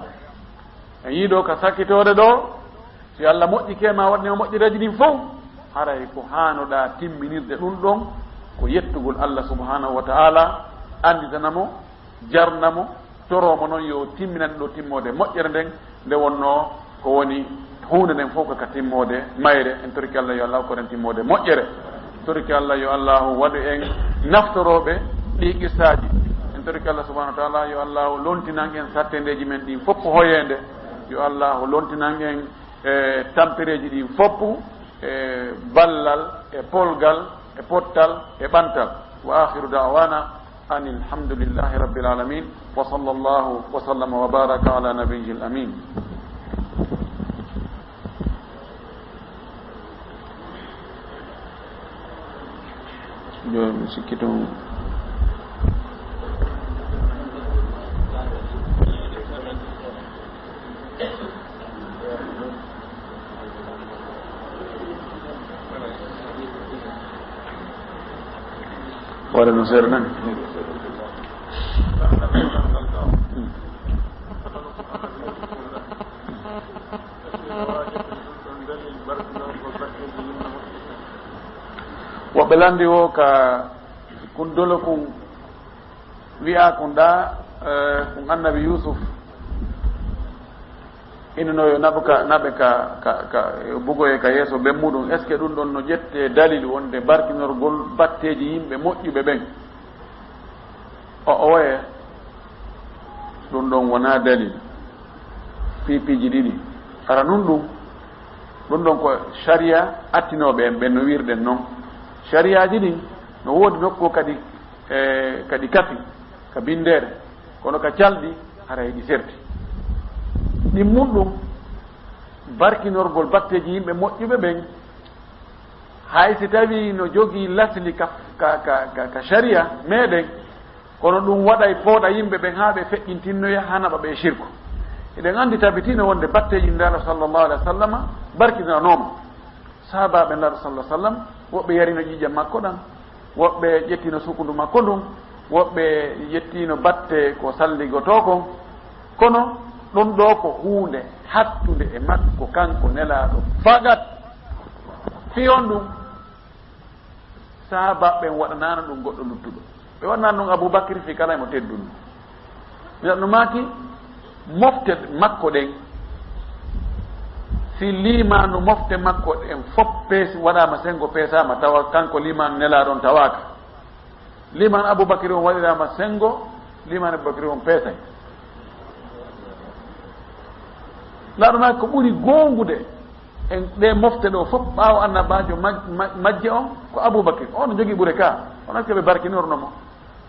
en yiiɗo ko sakkitore ɗo si allah moƴƴike ma waɗnima moƴƴiraji ɗin fof haray ko haanoɗa timminirde ɗum ɗon ko yettugol allah subhanahu wa ta'ala anditanamo jarnamo toromo noon yo timminani ɗo timmode moƴƴere nden nde wonno ko woni hunde nden fof kaka timmode mayre en toriki allah yo allah koɗen timmode moƴƴere toriki allah yo allahu waɗu en naftoroɓe ɗi qissaji en toriki allah subahanahu wa taala yo allahu lontinan en sattendeji men ɗin fopp hoyende yo allahu lontinan en e tampereji ɗin fopp e ballal e polgal e pottal e ɓantal wa akhiru da'wana an alhamdulillahi rabbil alamin wa sallallahu wa sallama wa baraka ala nabiyil amin. Yo sikito wala no ser nan woɓɓe landi o ka kun dolo kun wiya kun ɗa kun annabi yusuf innoyo naɓe ka bugoye ka yeeso ɓen muɗum est ce que ɗum ɗon no ƴette dalil wonde barkinorgol batteji yimɓe moƴƴuɓe ɓen o woye ɗum ɗon wona dalil piipiji ɗiɗi ara nun ɗum ɗon ko sharia attinoɓe en ɓen no wirɗen noon shariaji ɗin no woodi nokku kadi kadi kafi ka bindere kono ka calɗi hara heɗi serti ɗin muɗɗum barkinorgol batteji yimɓe moƴƴuɓe ɓen hay si tawi no jogii lasli ka sharia meɗen kono ɗum waɗay pooɗa yimɓe ɓen haa ɓe feƴƴintinnoya hanaɓa ɓe shirku eɗen anndi tabitino wonde batteji ndaɗo sallllahu alih wa sallama barkinanoma sahabaɓe ndaɗo sallah sallam woɓɓe yarino ƴiƴam makko ɗan woɓɓe ƴettino sukundu makko ndun woɓɓe yettino batte ko salligoto kon kono ɗum ɗo ko hunde hattude e makko kanko nelaɗo fagat fiyon ɗum sahabaɓen waɗanano ɗum goɗɗo luttuɗo ɓe waɗanano ɗum aboubacry fi kala emo teddunno miɗaɗno maki mofte makko ɗen si limanu mofte makko ɗen fof peesi waɗama sengo peesama tawa kanko limanu nelaɗon tawaka limanu aboubacry on waɗirama sengo limanu aboubacry on peesay laɗonaki ko ɓuuri gongude en ɗe mofte ɗo fof ɓaawo annabajo majje on ko aboubacry ono jogui ɓuure ka onon keɓe barkinornomo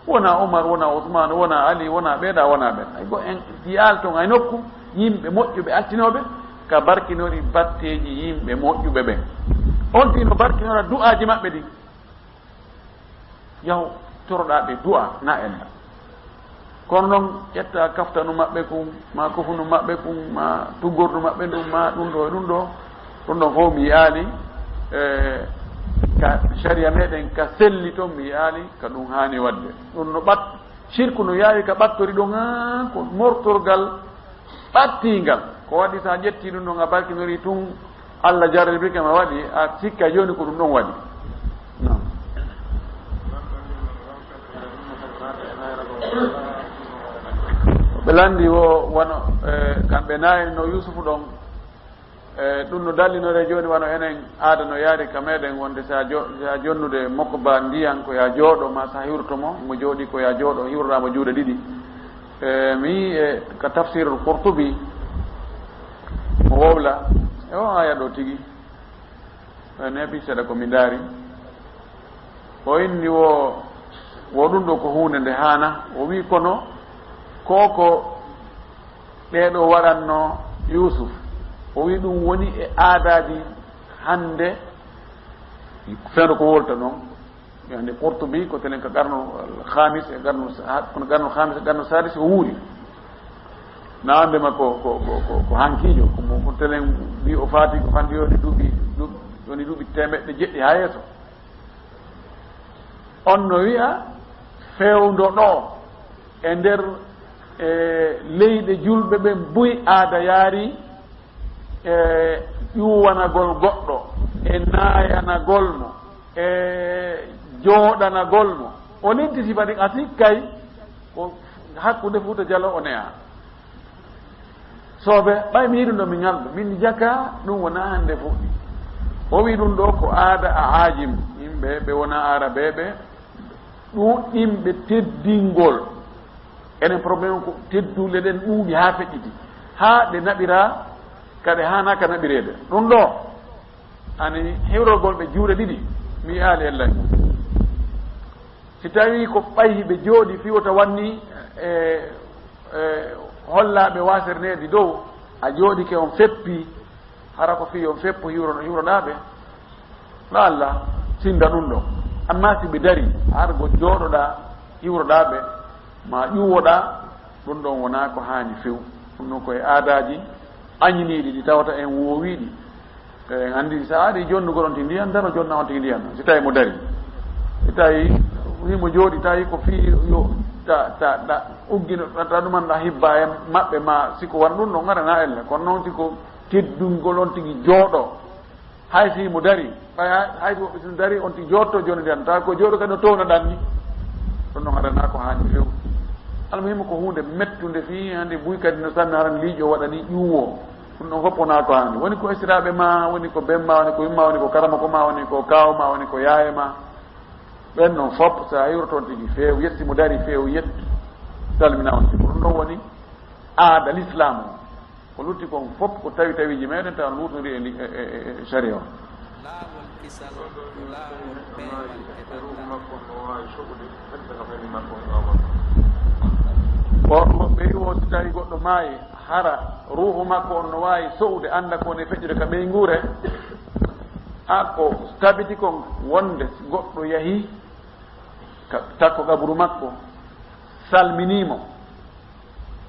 wona oumar wona ousmane wona ali wona ɓeeɗa wona ɓen ay go en yiyal toon ay nokku yimɓe moƴƴuɓe altinoɓe ka barkinori batteji yimɓe moƴƴuɓe ɓen on tino barkinora du'aji maɓɓe ɗi yaw toroɗa ɓe du'a na enda kono noon ƴetta kaftanu maɓɓe kum ma kofunu maɓɓe kum ma tuggordu maɓɓe ɗum ma ɗum ɗo e ɗum ɗo ɗum ɗon fof mi yiyaali ka sharia meɗen ka selli toon mi yiyaali ka ɗum haani wadde ɗum no ɓat sirku no yaawi ka ɓattori ɗon ha ko mortorgal ɓattingal ko waɗi sa ƴetti ɗum ɗon a barkinori tun allah jarribike ma waɗi a sikka joni ko ɗum ɗon waɗi non ɓe landi o wano kamɓe nayi no yusufu ɗon ɗum no dallinore joni wano enen aada no yaari ka meɗen wonde sa jonnude makko ba ndiyan ko ya jooɗo ma sa hiwrtomo mo jooɗi ko ya jooɗo hiwroramo juuɗe ɗiɗi mi yi ka tafsirul Qurtubi mo wowla e o aya ɗo tigi neɓi seeɗa komi daari o inni wo ɗum ɗo ko hunde nde haana o wi kono koko ɓeeɗo waɗanno Yusuf o wi ɗum woni e aadaji hande feero ko wolta noon yani Qurtubi ko telen ko qarnu khamis e qarnu kono qarnu khamis e qarnu sadis o wuuri nawandema ko hankiijo ko telen wi o faati ko fandi yoni duuɓi temeɗɗe jeɗɗi ha yeeso on no wiya fewdo ɗo e nder leyɗe julɓe ɓe buy aada yaari e ƴuwanagol goɗɗo e naayanagol mo e jooɗanagol mo o lentiti baɗi a sikkay ko hakkude Fuuta Jallo o neya sooɓe ɓay mi yiɗum ɗo mi ngalɗo min jaka ɗum wona hannde fuɗɗi o wi ɗum ɗo ko aada a ajim yimɓe ɓe wona arabeɓe ɗuɗɗimɓe teddingol enen probléme ko teddule ɗen ɗuuɗi ha feƴƴiti ha ɗe naɓira kadi hanaka naɓirede ɗum ɗo ani hewrogol ɓe juuɗe ɗiɗi mi yaali ellay si tawi ko ɓayi ɓe jooɗi fiwota wanni hollaɓe wasernede dow a jooɗike on feppi hara ko fi on feppo hiwroɗaɓe no Allah sinda ɗum ɗo amma si ɓe dari har go jooɗoɗa hiwroɗaɓe ma ƴuwoɗa ɗum ɗon wona ko hani few ɗum ɗon koye aadaji añiniɗi ɗi tawata en wowiɗi en andi sa aɗi jonnugol on ti ndiyan daro jonna on tigi ndiyan si tawi mo dari si tawi himo jooɗi tawi ko fi yo ta uggino ta ɗumanɗa hibba en maɓɓe ma siko wan ɗum ɗon garana elle kono noon siko teddungol on tigi jooɗo hay si mo dari ɓay hay woɓɓe sino dari on tigi jotto joni ndiyan tawi ko jooɗo kadi no townoɗan ni ɗum ɗon garana ko hani few almuhima ko hunde mettude fi hande buy kadi no sanni haran liiƴo waɗani ƴuwo ɗum ɗon fof wona ko hani woni ko esiraɓe ma woni ko bemma woni ko yumma woni ko karama ko ma woni ko kawma woni ko yaaye ma ɓen noon fof sa yiwro toon tigi feew yetti mo dari feew yettu salmina on tigi ɗum ɗon woni aada l'islam o ko lutti kon fof ko tawi tawiji meɗen tawa luutori e sharia o laawol kisal laawol peewal o ɓe wiwo si tawi goɗɗo maayi hara ruuhu makko on no wawi so'ude anda ko ne feƴƴude ka ɓeygure a ko tabiti kon wonde goɗɗo yahi takko gaburu makko salminimo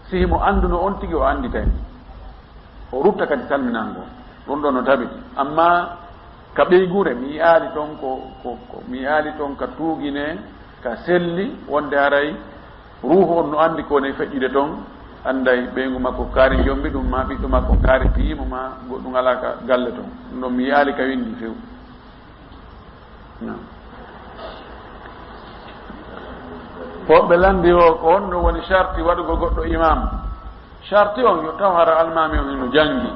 sihimo anduno on tigi o andi tawi o rutta kadi salminango ɗum ɗon no tabiti amma ka ɓeygure mi yaali toon ko mi yaali toon ka tuugine ka selli wonde haray ruuhu on no andi ko ne feƴƴude toon anday ɓeygu makko kaari jombi ɗum ma ɓiɗɗo makko kaari piyimo ma goɗɗum ala ka galle toon ɗum ɗon mi yaali ka windi few foɓɓe landi o ko on ɗo woni charti waɗugo goɗɗo imam charti on yo taw hara almami on ino jangi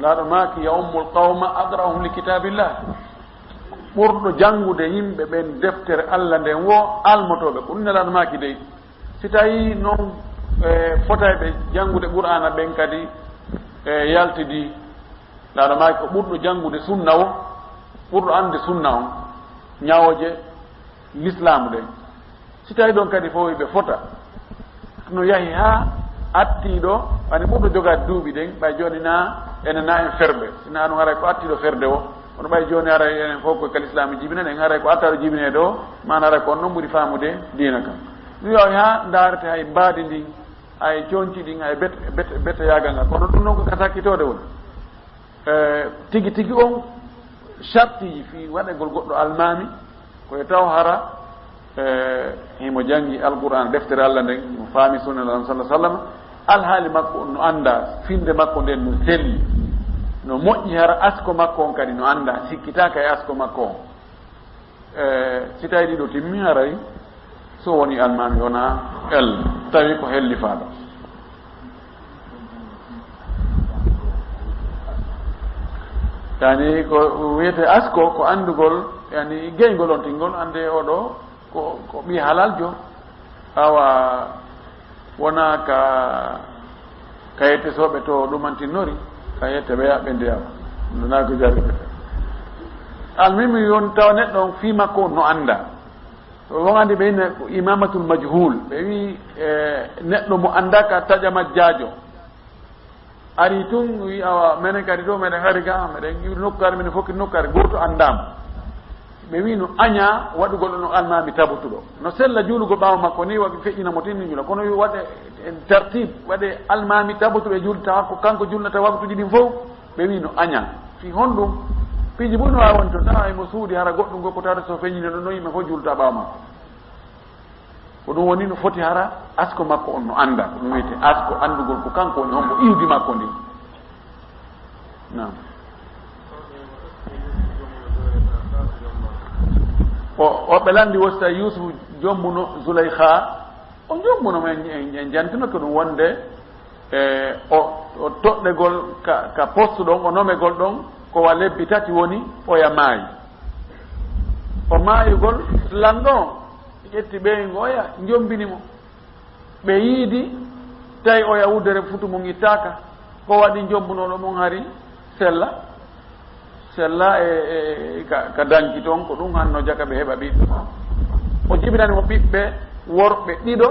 laaɗo maki ya ummul qawma aqra'uhum li kitabillah ɓurɗo jangude yimɓe ɓen deftere Allah nden wo almotoɓe ko ɗum nelaɗo maki dey si tawi noon fotayɓe jangude qur'ana ɓen kadi yaltidi laaɗo maki ko ɓurɗo jangude sunna o ɓurɗo ande sunna on ñawoje l'islamu ɗen si tawi ɗon kadi fof ɓe fota no yahi ha attiɗo ani ɓurɗo jogade duuɓi ɗen ɓay joni na ene na en ferɓe sina ɗum haray ko attiɗo ferde o kono ɓay joni haray enen fof koye kal islamu jibinen en haray ko attaɗo jibineɗo o mana haray ko on noon ɓuuri famude dina kam ɗum yo ha darete hay mbaadi ndin hay coñci ɗin hay bette yagal ngal kono ɗum noon ko ka sakkitode woni tigi tigi on chartiji fi waɗegol goɗɗo almami koye taw hara himo jangi alqur'an deftere Allah nden mo faami sunna Allah sallallahu alaihi wasallam alhaali makko no anda finde makko nden no selli no moƴƴi hara asko makko on kadi no anda sikkitaka e asko makko on si tawi ɗiɗo timmi haray so woni almami wona el tawi ko helli faaɗo yani ko wiyete asko ko andugol yani geygol on tingol ande oɗo ko ɓi halaljo awa wona ka yette soɓe to ɗumantinnori ka yette ɓe yaɓɓe ndiyama wona ko jaribete almimi yon tawa neɗɗo on fi makko no anda won andi ɓe ine ko imamatul majhul ɓe wi neɗɗo mo anda ka taƴa majjajo ari tun wi awa menen kadi ɗo meɗen hari ga meɗen ƴiwi nokkare minen fokki nokkare goto andama ɓe wi no aña waɗugol ɗo no almami tabutuɗo no sella juulugo ɓaawa makko ni waɓe feƴƴinamo tinni juula kono waɗe tartib waɗe almami tabutuɗo e julde tawa ko kanko julnata waktuji ɗin fof ɓe wi no aña fi honɗum piiji boy no wawi woni to tawa emo suudi hara goɗɗum go ko tawata so feññine ɗo no yimɓe fof julta ɓaawa makko ko ɗum woni no foti hara asko makko on no anda ko ɗum wiyete asko andugol ko kanko woni hombo iwdi makko ndi nam o ɓe landi wosta yusufu jombuno Zulaykha o jombuno en jantino ko ɗum wonde o toɗɗegol ka poste ɗon o nomegol ɗon kowa lebbi tati woni oya maayi o maayugol lanɗo ƴetti ɓeygo oya jombinimo ɓe yiidi tawi oya wuddere futu mum ittaka ko waɗi jombunoɗo mum hari sella ka danki toon ko ɗum hanno jaka ɓe heɓa ɓiɗɗo o jibinanimo ɓiɓɓe worɓe ɗiɗo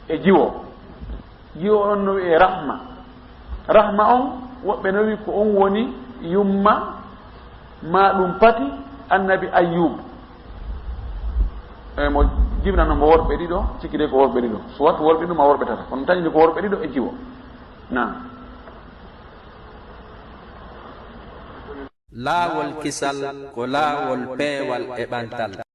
e jiwo on no wi e rahma on woɓɓe no wi ko on woni yumma ma ɗum pati annabi Ayyub mo jibinanomo worɓe ɗiɗo cikki de ko worɓe ɗiɗo soit worɓe ɗum ma worɓe tata kono tañide ko worɓe ɗiɗo e jiwo na laawol kisal ko laawol peewal e ɓantal